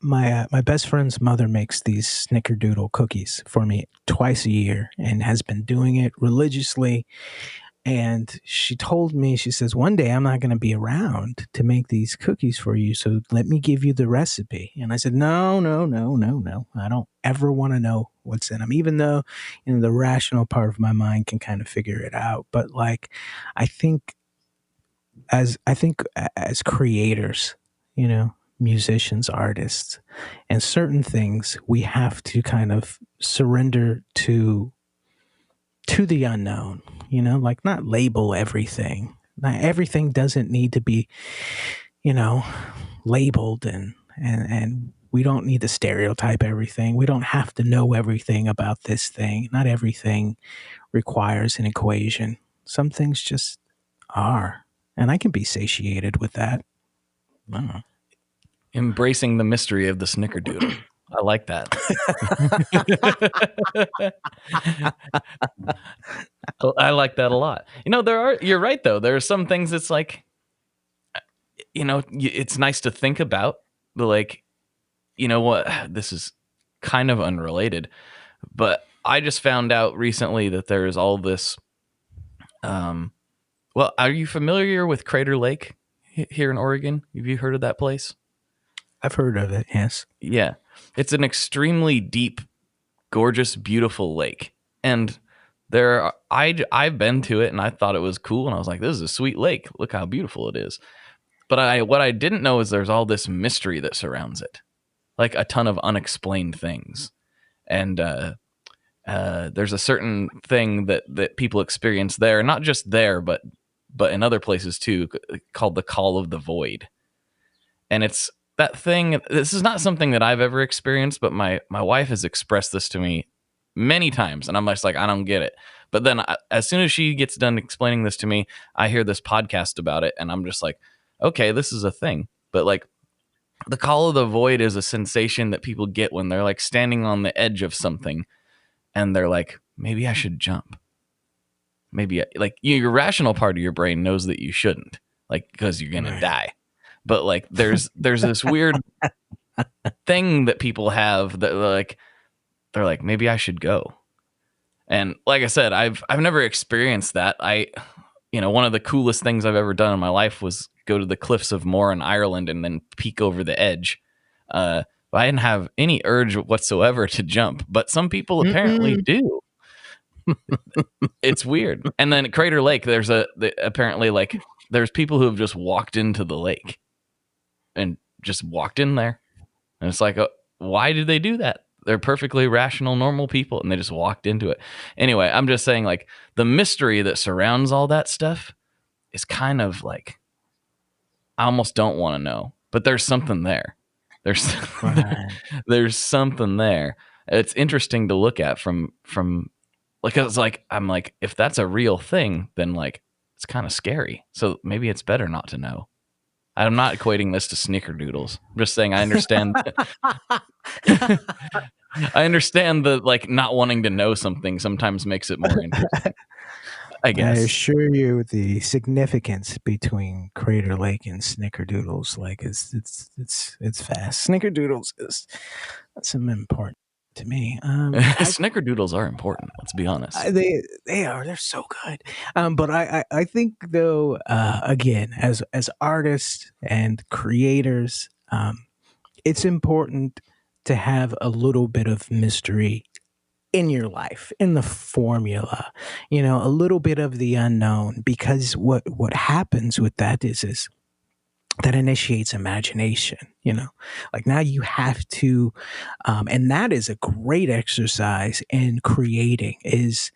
my best friend's mother makes these snickerdoodle cookies for me twice a year and has been doing it religiously. And she told me, she says, "One day I'm not going to be around to make these cookies for you, so let me give you the recipe." And I said, "No, no, no, no, no. I don't ever want to know what's in them," even though, the rational part of my mind can kind of figure it out. But like, I think as creators, musicians, artists, and certain things, we have to kind of surrender to the unknown, like not label everything. Not everything doesn't need to be, labeled, and we don't need to stereotype everything. We don't have to know everything about this thing. Not everything requires an equation. Some things just are, and I can be satiated with that. I don't know. Embracing the mystery of the snickerdoodle. I like that. I like that a lot. You're right though. There are some things that's like, it's nice to think about, but like, what, this is kind of unrelated, but I just found out recently that there is all this, well, are you familiar with Crater Lake here in Oregon? Have you heard of that place? I've heard of it, yes. Yeah. It's an extremely deep, gorgeous, beautiful lake. And I've been to it and I thought it was cool. And I was like, this is a sweet lake. Look how beautiful it is. But what I didn't know is there's all this mystery that surrounds it. Like a ton of unexplained things. And there's a certain thing that people experience there, not just there, but in other places too, called the call of the void. And it's that thing. This is not something that I've ever experienced, but my wife has expressed this to me many times, and I'm just like, I don't get it. But then as soon as she gets done explaining this to me, I hear this podcast about it, and I'm just like, okay, this is a thing. But like, the call of the void is a sensation that people get when they're like standing on the edge of something, and they're like, maybe I should jump. Maybe like your rational part of your brain knows that you shouldn't, like, because you're gonna die. But like, there's this weird thing that people have that they're like, maybe I should go. And like I said, I've never experienced that. one of the coolest things I've ever done in my life was go to the cliffs of Moher in Ireland and then peek over the edge. But I didn't have any urge whatsoever to jump, but some people apparently do. It's weird. And then at Crater Lake, apparently like there's people who have just walked into the lake and just walked in there. And it's like, why did they do that? They're perfectly rational, normal people, and they just walked into it. Anyway, I'm just saying, like, the mystery that surrounds all that stuff is kind of like, I almost don't want to know, but there's something there. There's something there. It's interesting to look at from like, it's like, I'm like, if that's a real thing, then like, it's kind of scary. So maybe it's better not to know. I'm not equating this to snickerdoodles. I'm just saying I understand. I understand that like not wanting to know something sometimes makes it more interesting. I guess. I assure you, the significance between Crater Lake and snickerdoodles, like it's fast. Snickerdoodles is some important to me. Snickerdoodles are important. Let's be honest. They are. They're so good. But I think though, again, as artists and creators, it's important to have a little bit of mystery in your life, in the formula, a little bit of the unknown, because what happens with that is that initiates imagination, like now you have to, and that is a great exercise in creating is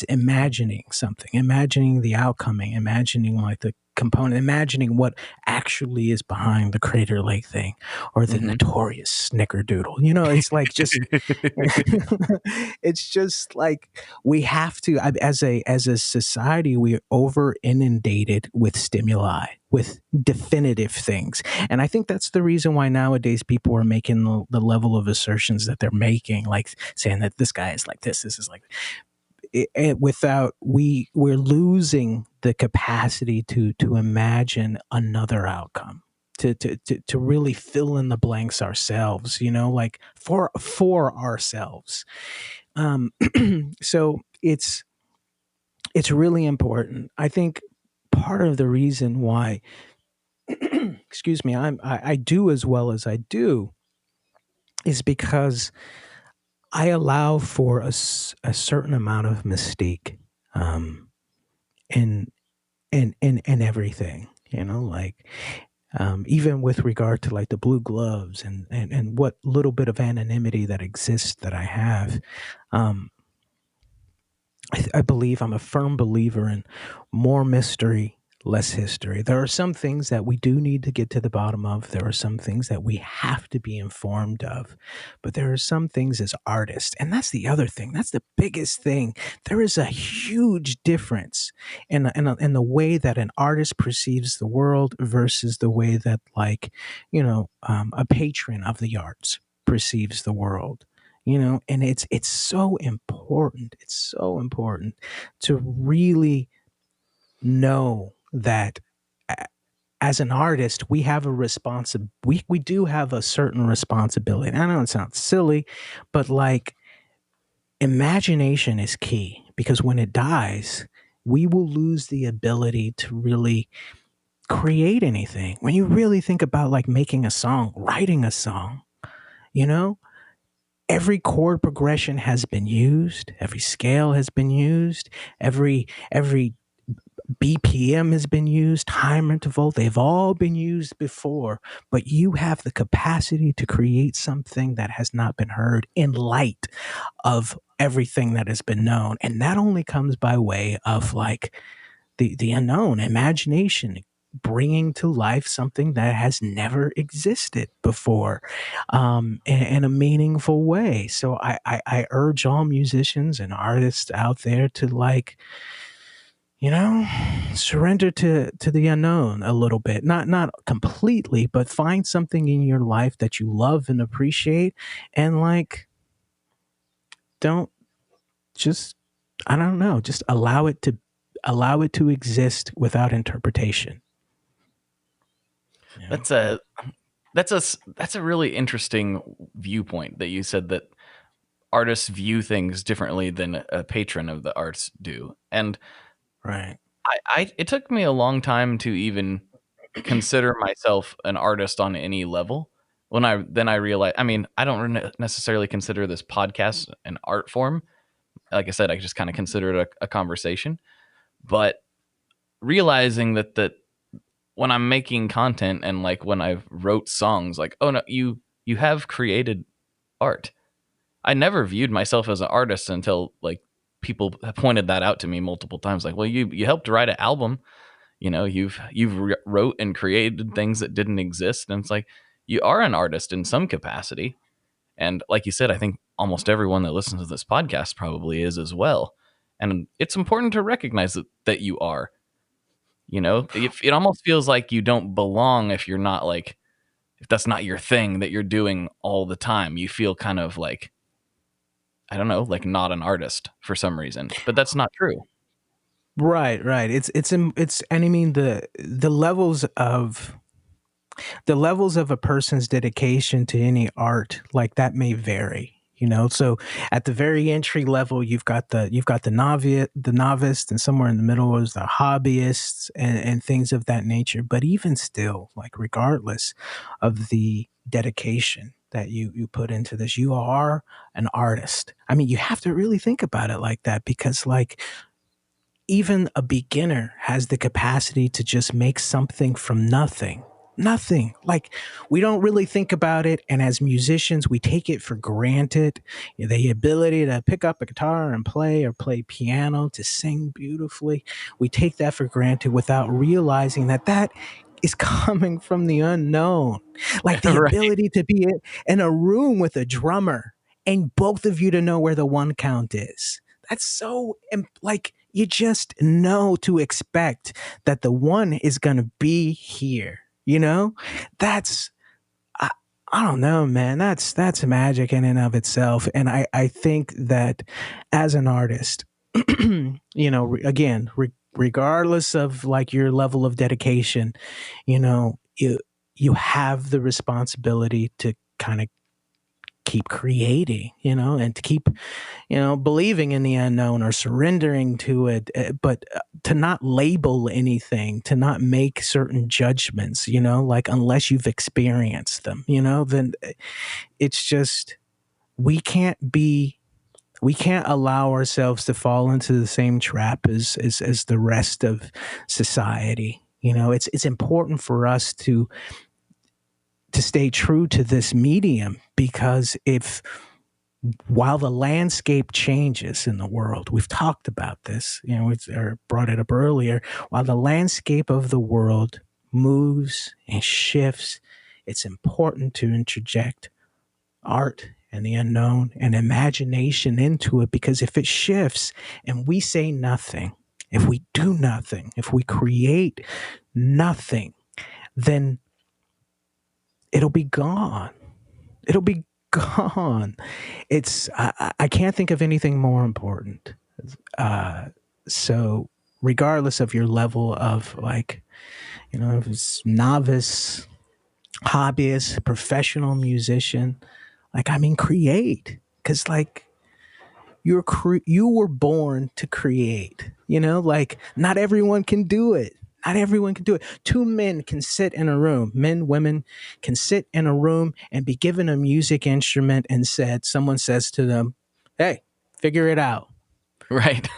imagining something, imagining the outcome, imagining like the component, imagining what actually is behind the Crater Lake thing or the notorious snickerdoodle. It's like just, it's just like we have to, as a society, we're over inundated with stimuli, with definitive things. And I think that's the reason why nowadays people are making the level of assertions that they're making, like saying that this guy is like this is like, we're losing the capacity to imagine another outcome, to really fill in the blanks ourselves, like for ourselves. So it's really important. I think part of the reason why excuse me, I do as well as I do is because I allow for a certain amount of mystique in everything, like even with regard to like the blue gloves and what little bit of anonymity that exists that I have. I believe, I'm a firm believer in more mystery, less history. There are some things that we do need to get to the bottom of. There are some things that we have to be informed of. But there are some things as artists, and that's the other thing. That's the biggest thing. There is a huge difference in the way that an artist perceives the world versus the way that, like, a patron of the arts perceives the world. And it's so important. It's so important to really know that as an artist, we have a we do have a certain responsibility. I know it sounds silly, but like imagination is key, because when it dies, we will lose the ability to really create anything. When you really think about like making a song, writing a song, every chord progression has been used, every scale has been used, every BPM has been used, time interval, they've all been used before, but you have the capacity to create something that has not been heard in light of everything that has been known. And that only comes by way of like the unknown, imagination, bringing to life something that has never existed before, in a meaningful way. So I urge all musicians and artists out there to like, surrender to the unknown a little bit, not completely, but find something in your life that you love and appreciate, and like, don't just, I don't know, just allow it to exist without interpretation. Yeah. That's a really interesting viewpoint that you said, that artists view things differently than a patron of the arts do. And right, It took me a long time to even consider myself an artist on any level. Then I realized, I mean, I don't necessarily consider this podcast an art form. Like I said, I just kind of consider it a conversation. But realizing that when I'm making content and like when I wrote songs, like, oh no, you have created art. I never viewed myself as an artist until like people have pointed that out to me multiple times. Like, well, you helped write an album. You know, you've wrote and created things that didn't exist, and it's like you are an artist in some capacity. And like you said, I think almost everyone that listens to this podcast probably is as well. And it's important to recognize that you are. You know, it almost feels like you don't belong if you're not like, if that's not your thing that you're doing all the time. You feel kind of like, I don't know, like not an artist for some reason, but that's not true. Right. And I mean the levels of a person's dedication to any art, like that may vary, you know. So at the very entry level, you've got the novice, and somewhere in the middle is the hobbyists and things of that nature. But even still, like regardless of the dedication that you put into this, you are an artist. I mean, you have to really think about it like that, because like even a beginner has the capacity to just make something from nothing. Nothing. Like, we don't really think about it. And as musicians, we take it for granted. The ability to pick up a guitar and play, or play piano, to sing beautifully. We take that for granted without realizing that is coming from the unknown. Like the Right. ability to be in a room with a drummer and both of you to know where the one count is. That's so, like, you just know to expect that the one is going to be here. You know, that's, I don't know, man, that's magic in and of itself. And I think that as an artist, you know, again, regardless of like your level of dedication, you know, you have the responsibility to kind of keep creating, you know, and to keep, you know, believing in the unknown or surrendering to it, but to not label anything, to not make certain judgments, you know, like unless you've experienced them, you know, then it's just, we can't allow ourselves to fall into the same trap as the rest of society. You know, it's important for us to stay true to this medium, because while the landscape changes in the world, we've talked about this, you know, or brought it up earlier, while the landscape of the world moves and shifts, it's important to interject art and the unknown and imagination into it, because if it shifts and we say nothing, if we do nothing, if we create nothing, then it'll be gone. It'll be gone. It's I can't think of anything more important. So regardless of your level of, like, you know, if it's novice, hobbyist, professional musician, like, I mean, create, because like you were born to create. You know, like, not everyone can do it. Not everyone can do it. Two men can sit in a room, men, women, can sit in a room and be given a music instrument, and someone says to them, hey, figure it out. Right.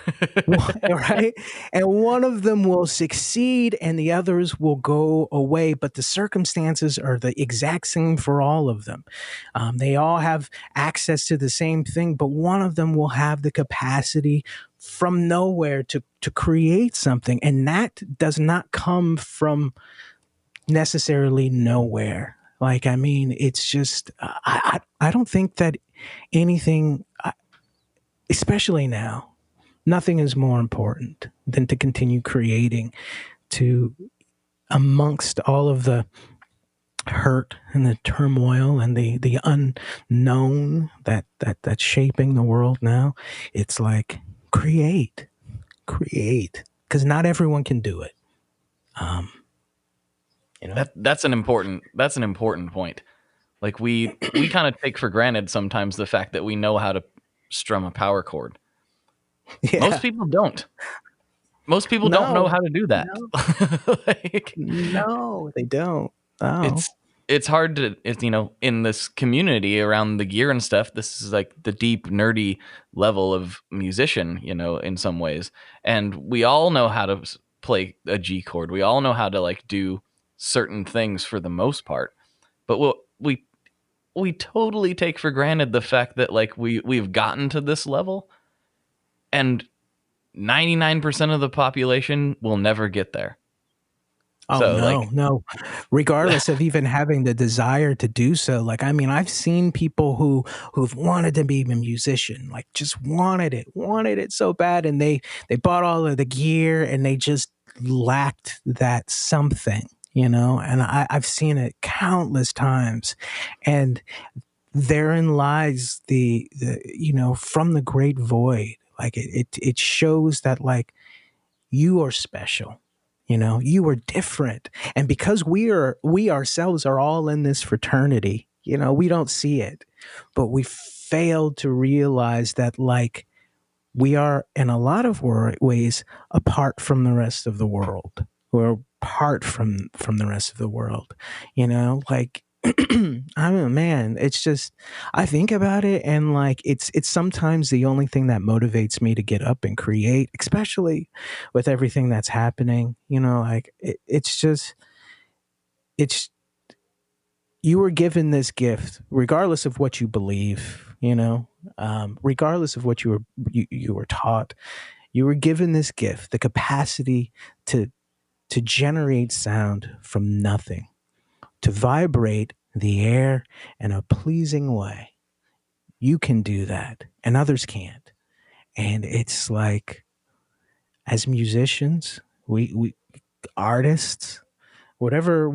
Right? And one of them will succeed and the others will go away, but the circumstances are the exact same for all of them. They all have access to the same thing, but one of them will have the capacity from nowhere to create something. And that does not come from necessarily nowhere. Like, I mean, it's just, I don't think that anything, especially now, nothing is more important than to continue creating, to, amongst all of the hurt and the turmoil and the unknown that's shaping the world now. It's like, create, because not everyone can do it. You know, That's an important point. Like we kind of take for granted sometimes the fact that we know how to strum a power chord. yeah. Most people don't. Most people don't know how to do that. No, they don't. Oh. It's hard to, in this community around the gear and stuff, this is like the deep, nerdy level of musician, in some ways. And we all know how to play a G chord. We all know how to like do certain things for the most part. But we totally take for granted the fact that like we've gotten to this level, and 99% of the population will never get there. Oh, so, no. Regardless of even having the desire to do so. Like, I mean, I've seen people who've wanted to be a musician, like just wanted it so bad. And they bought all of the gear and they just lacked that something, and I've seen it countless times. And therein lies the from the great void, like it shows that like you are special. You are different. And because we ourselves are all in this fraternity, we don't see it, but we failed to realize that like we are in a lot of ways apart from the rest of the world. We're apart from the rest of the world, like I mean, man, it's just, I think about it and like, it's sometimes the only thing that motivates me to get up and create, especially with everything that's happening, like it's you were given this gift, regardless of what you believe, regardless of what you were taught, you were given this gift, the capacity to generate sound from nothing, to vibrate the air in a pleasing way. You can do that and others can't. And it's like, as musicians, we artists, whatever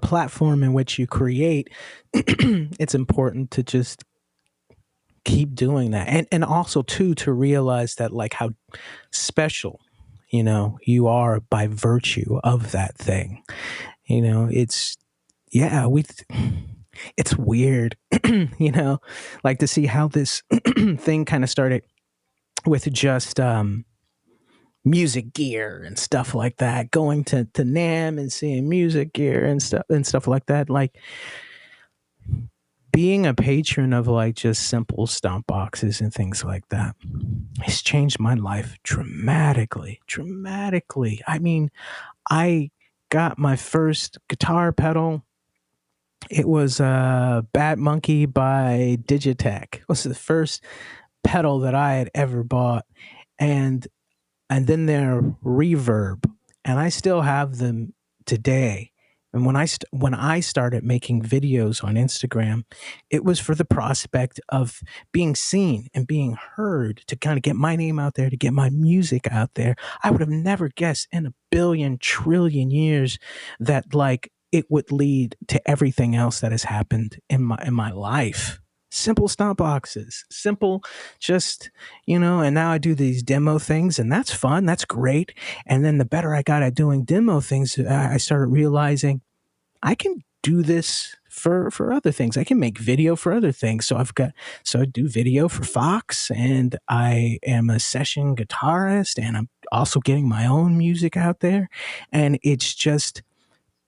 platform in which you create, it's important to just keep doing that. And also too, to realize that like how special, you are by virtue of that thing. It's weird, like to see how this thing kind of started with just music gear and stuff like that, going to NAMM and seeing music gear and stuff like that. Like being a patron of like just simple stomp boxes and things like that has changed my life dramatically. I mean, I got my first guitar pedal. It was Bad Monkey by Digitech. It was the first pedal that I had ever bought. And then their Reverb. And I still have them today. And when I started making videos on Instagram, it was for the prospect of being seen and being heard, to kind of get my name out there, to get my music out there. I would have never guessed in a billion trillion years that like it would lead to everything else that has happened in my life. Simple stomp boxes, simple, just, and now I do these demo things and that's fun. That's great. And then the better I got at doing demo things, I started realizing I can do this for other things. I can make video for other things. So I do video for Fox, and I am a session guitarist, and I'm also getting my own music out there. And it's just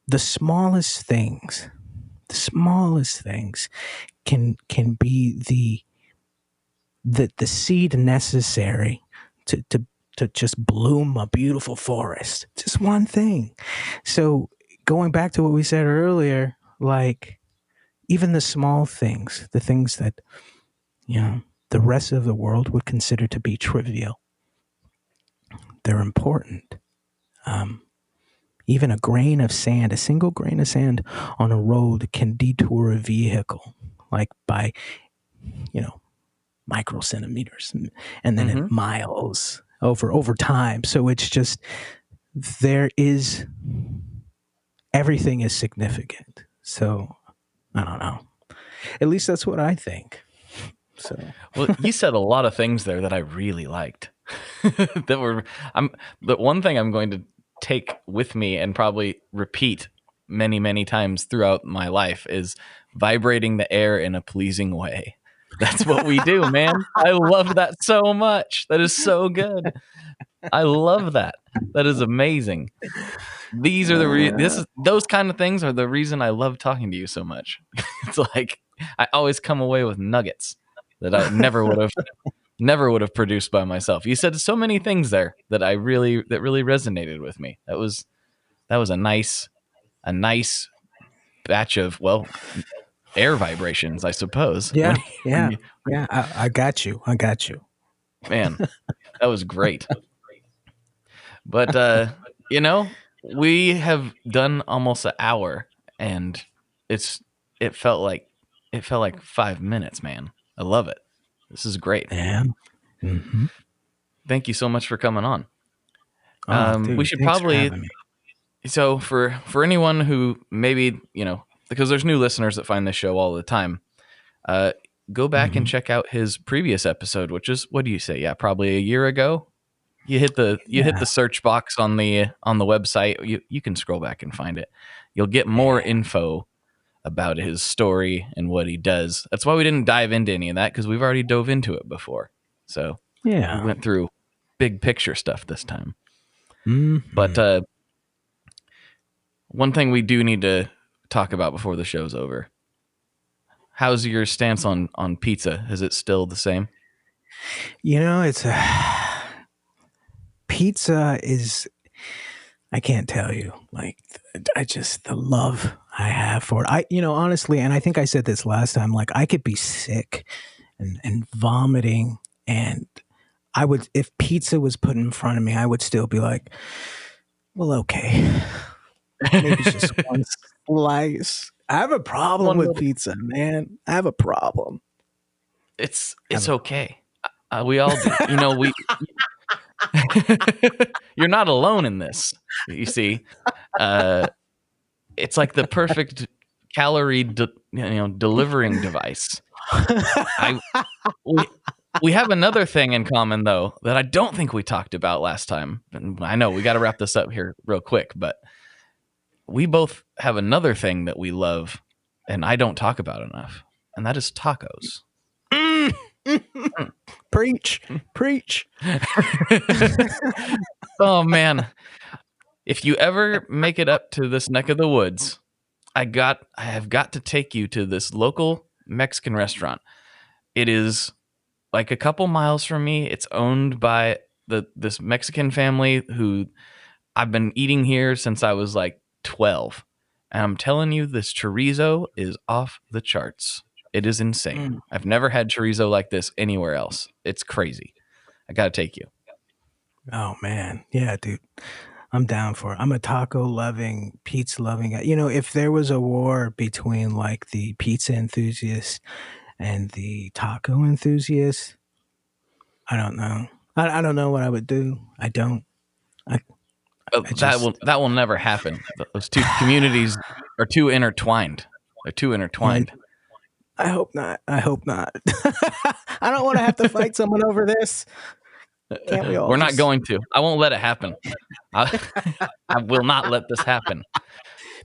the smallest things can be the seed necessary to just bloom a beautiful forest. Just one thing. So going back to what we said earlier, like even the small things, the things that, the rest of the world would consider to be trivial, they're important. Even a grain of sand, a single grain of sand on a road can detour a vehicle, like by, microcentimeters, and then in miles over time. So it's just, everything is significant. So I don't know. At least that's what I think. So, well, you said a lot of things there that I really liked. The one thing I'm going to take with me and probably repeat many, many times throughout my life is vibrating the air in a pleasing way. That's what we do, man. I love that so much. That is so good. I love that. That is amazing. These are those kind of things are the reason I love talking to you so much. It's like I always come away with nuggets that I never would have produced by myself. You said so many things there that really resonated with me. That was a nice batch of air vibrations, I suppose. Yeah. I got you. Man, that was great. But we have done almost an hour, and it felt like 5 minutes, man. I love it. This is great. Yeah. Mm-hmm. Thank you so much for coming on. Dude, we should thanks for probably. having me. So for anyone who maybe because there's new listeners that find this show all the time, go back and check out his previous episode, which is, what do you say? Yeah, probably a year ago. You hit the search box on the website. You can scroll back and find it. You'll get more info about his story and what he does. That's why we didn't dive into any of that, because we've already dove into it before. So we went through big picture stuff this time. Mm-hmm. But one thing we do need to talk about before the show's over. How's your stance on pizza? Is it still the same? It's pizza is, I can't tell you, like, the love I have for it. Honestly, and I think I said this last time, like, I could be sick and vomiting, and I would, if pizza was put in front of me, I would still be like, well, okay. Maybe just one slice. I have a problem with pizza, man. I have a problem. It's okay. We all do. You're not alone in this. You see, it's like the perfect calorie, delivering device. We have another thing in common, though, that I don't think we talked about last time. And I know we got to wrap this up here real quick, but we both have another thing that we love, and I don't talk about enough, and that is tacos. Preach. Oh, man. If you ever make it up to this neck of the woods, I have got to take you to this local Mexican restaurant. It is like a couple miles from me. It's owned by this Mexican family who I've been eating here since I was like 12. And I'm telling you, this chorizo is off the charts. It is insane. I've never had chorizo like this anywhere else. It's crazy. I got to take you. Oh, man. Yeah, dude. I'm down for it. I'm a taco-loving, pizza-loving guy. If there was a war between, like, the pizza enthusiasts and the taco enthusiasts, I don't know. I don't know what I would do. I don't. That will never happen. Those two communities are too intertwined. They're too intertwined. I hope not. I don't want to have to fight someone over this. Can't we all? We're not going to. I won't let it happen. I will not let this happen.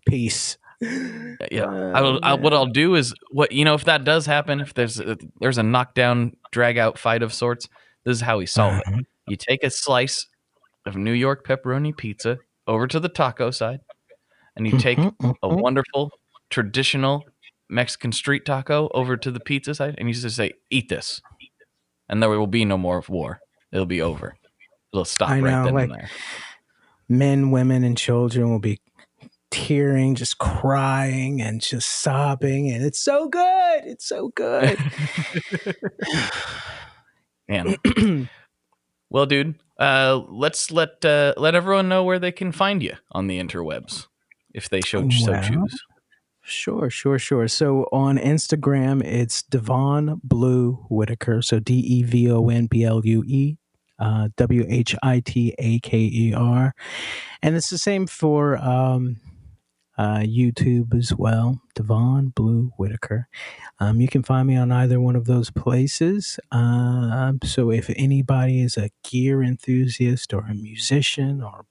Peace. Yeah. What I'll do is, if that does happen, if there's a knockdown, drag out fight of sorts, this is how we solve it. You take a slice of New York pepperoni pizza over to the taco side, and you take a wonderful traditional Mexican street taco over to the pizza side, and you just say, eat this. And there will be no more war. It'll be over. It'll stop right then and there. Men, women, and children will be tearing, just crying and just sobbing, and it's so good. It's so good. Man. Well, dude, let's let everyone know where they can find you on the interwebs if they so choose. Sure. So on Instagram, it's Devon Blue Whitaker. So DEVONBLUE, WHITAKER. And it's the same for YouTube as well, Devon Blue Whitaker. You can find me on either one of those places. So if anybody is a gear enthusiast or a musician or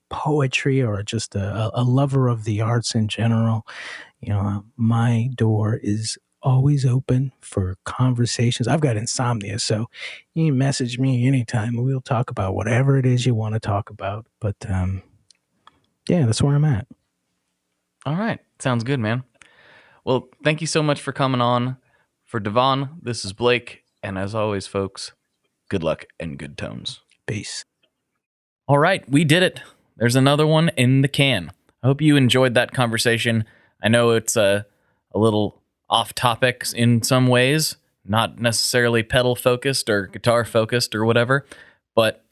poetry or just a lover of the arts in general, my door is always open for conversations. I've got insomnia, so you can message me anytime. We'll talk about whatever it is you want to talk about. But yeah, that's where I'm at. All right. Sounds good, man. Well, thank you so much for coming on. For Devon, this is Blake. And as always, folks, good luck and good tones. Peace. All right. We did it. There's another one in the can. I hope you enjoyed that conversation. I know it's a little off topic in some ways, not necessarily pedal focused or guitar focused or whatever. But,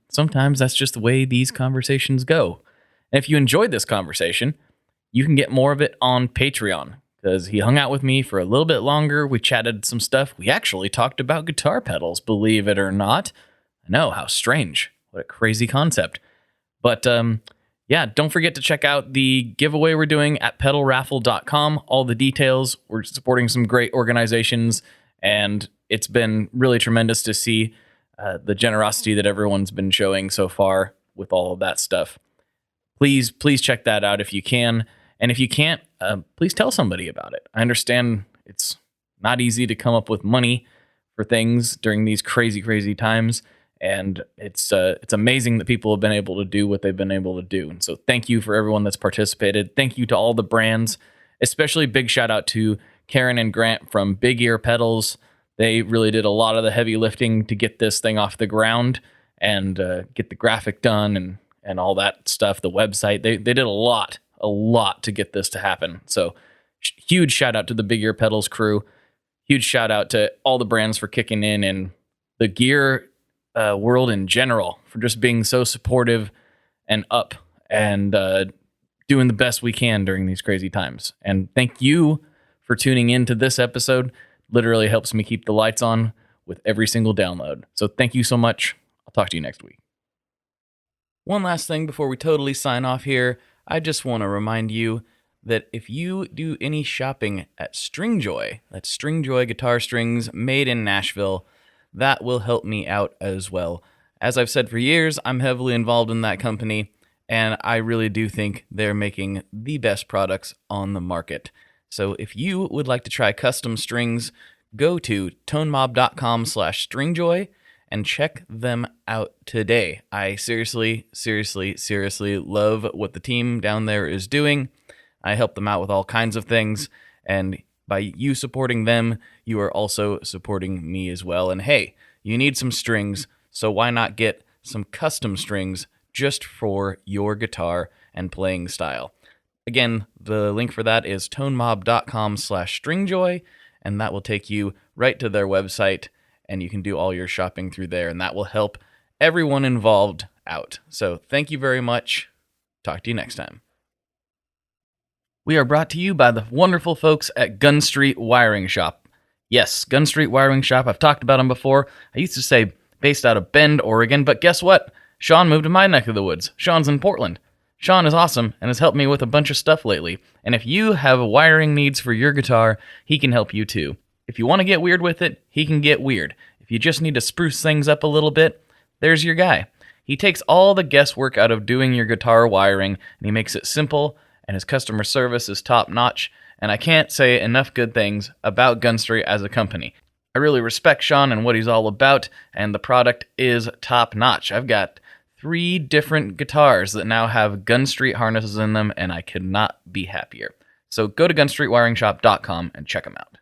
sometimes that's just the way these conversations go. And if you enjoyed this conversation, you can get more of it on Patreon, because he hung out with me for a little bit longer. We chatted some stuff. We actually talked about guitar pedals, believe it or not. I know, how strange. What a crazy concept. But yeah, don't forget to check out the giveaway we're doing at pedalraffle.com. All the details. We're supporting some great organizations, and it's been really tremendous to see the generosity that everyone's been showing so far with all of that stuff. Please check that out if you can. And if you can't, please tell somebody about it. I understand it's not easy to come up with money for things during these crazy, crazy times. And it's amazing that people have been able to do what they've been able to do. And so thank you for everyone that's participated. Thank you to all the brands, especially big shout out to Karen and Grant from Big Ear Pedals. They really did a lot of the heavy lifting to get this thing off the ground and get the graphic done and all that stuff, the website. They did a lot to get this to happen. So huge shout out to the Big Ear Pedals crew. Huge shout out to all the brands for kicking in, and the gear world in general for just being so supportive and up and doing the best we can during these crazy times. And thank you for tuning in to this episode. Literally helps me keep the lights on with every single download. So thank you so much. I'll talk to you next week. One last thing before we totally sign off here. I just want to remind you that if you do any shopping at Stringjoy, that's Stringjoy guitar strings made in Nashville, that will help me out as well. As I've said for years, I'm heavily involved in that company, and I really do think they're making the best products on the market. So if you would like to try custom strings, go to tonemob.com/stringjoy and check them out today. I seriously love what the team down there is doing. I help them out with all kinds of things, and by you supporting them, you are also supporting me as well. And hey, you need some strings, so why not get some custom strings just for your guitar and playing style? Again, the link for that is tonemob.com/stringjoy, and that will take you right to their website, and you can do all your shopping through there, and that will help everyone involved out. So thank you very much. Talk to you next time. We are brought to you by the wonderful folks at Gun Street Wiring Shop. Yes, Gun Street Wiring Shop. I've talked about them before. I used to say based out of Bend, Oregon, but guess what? Sean moved to my neck of the woods. Sean's in Portland. Sean is awesome and has helped me with a bunch of stuff lately. And if you have wiring needs for your guitar, he can help you too. If you want to get weird with it, he can get weird. If you just need to spruce things up a little bit, there's your guy. He takes all the guesswork out of doing your guitar wiring, and he makes it simple, and his customer service is top-notch, and I can't say enough good things about Gun Street as a company. I really respect Sean and what he's all about, and the product is top-notch. I've got 3 different guitars that now have Gun Street harnesses in them, and I could not be happier. So go to gunstreetwiringshop.com and check them out.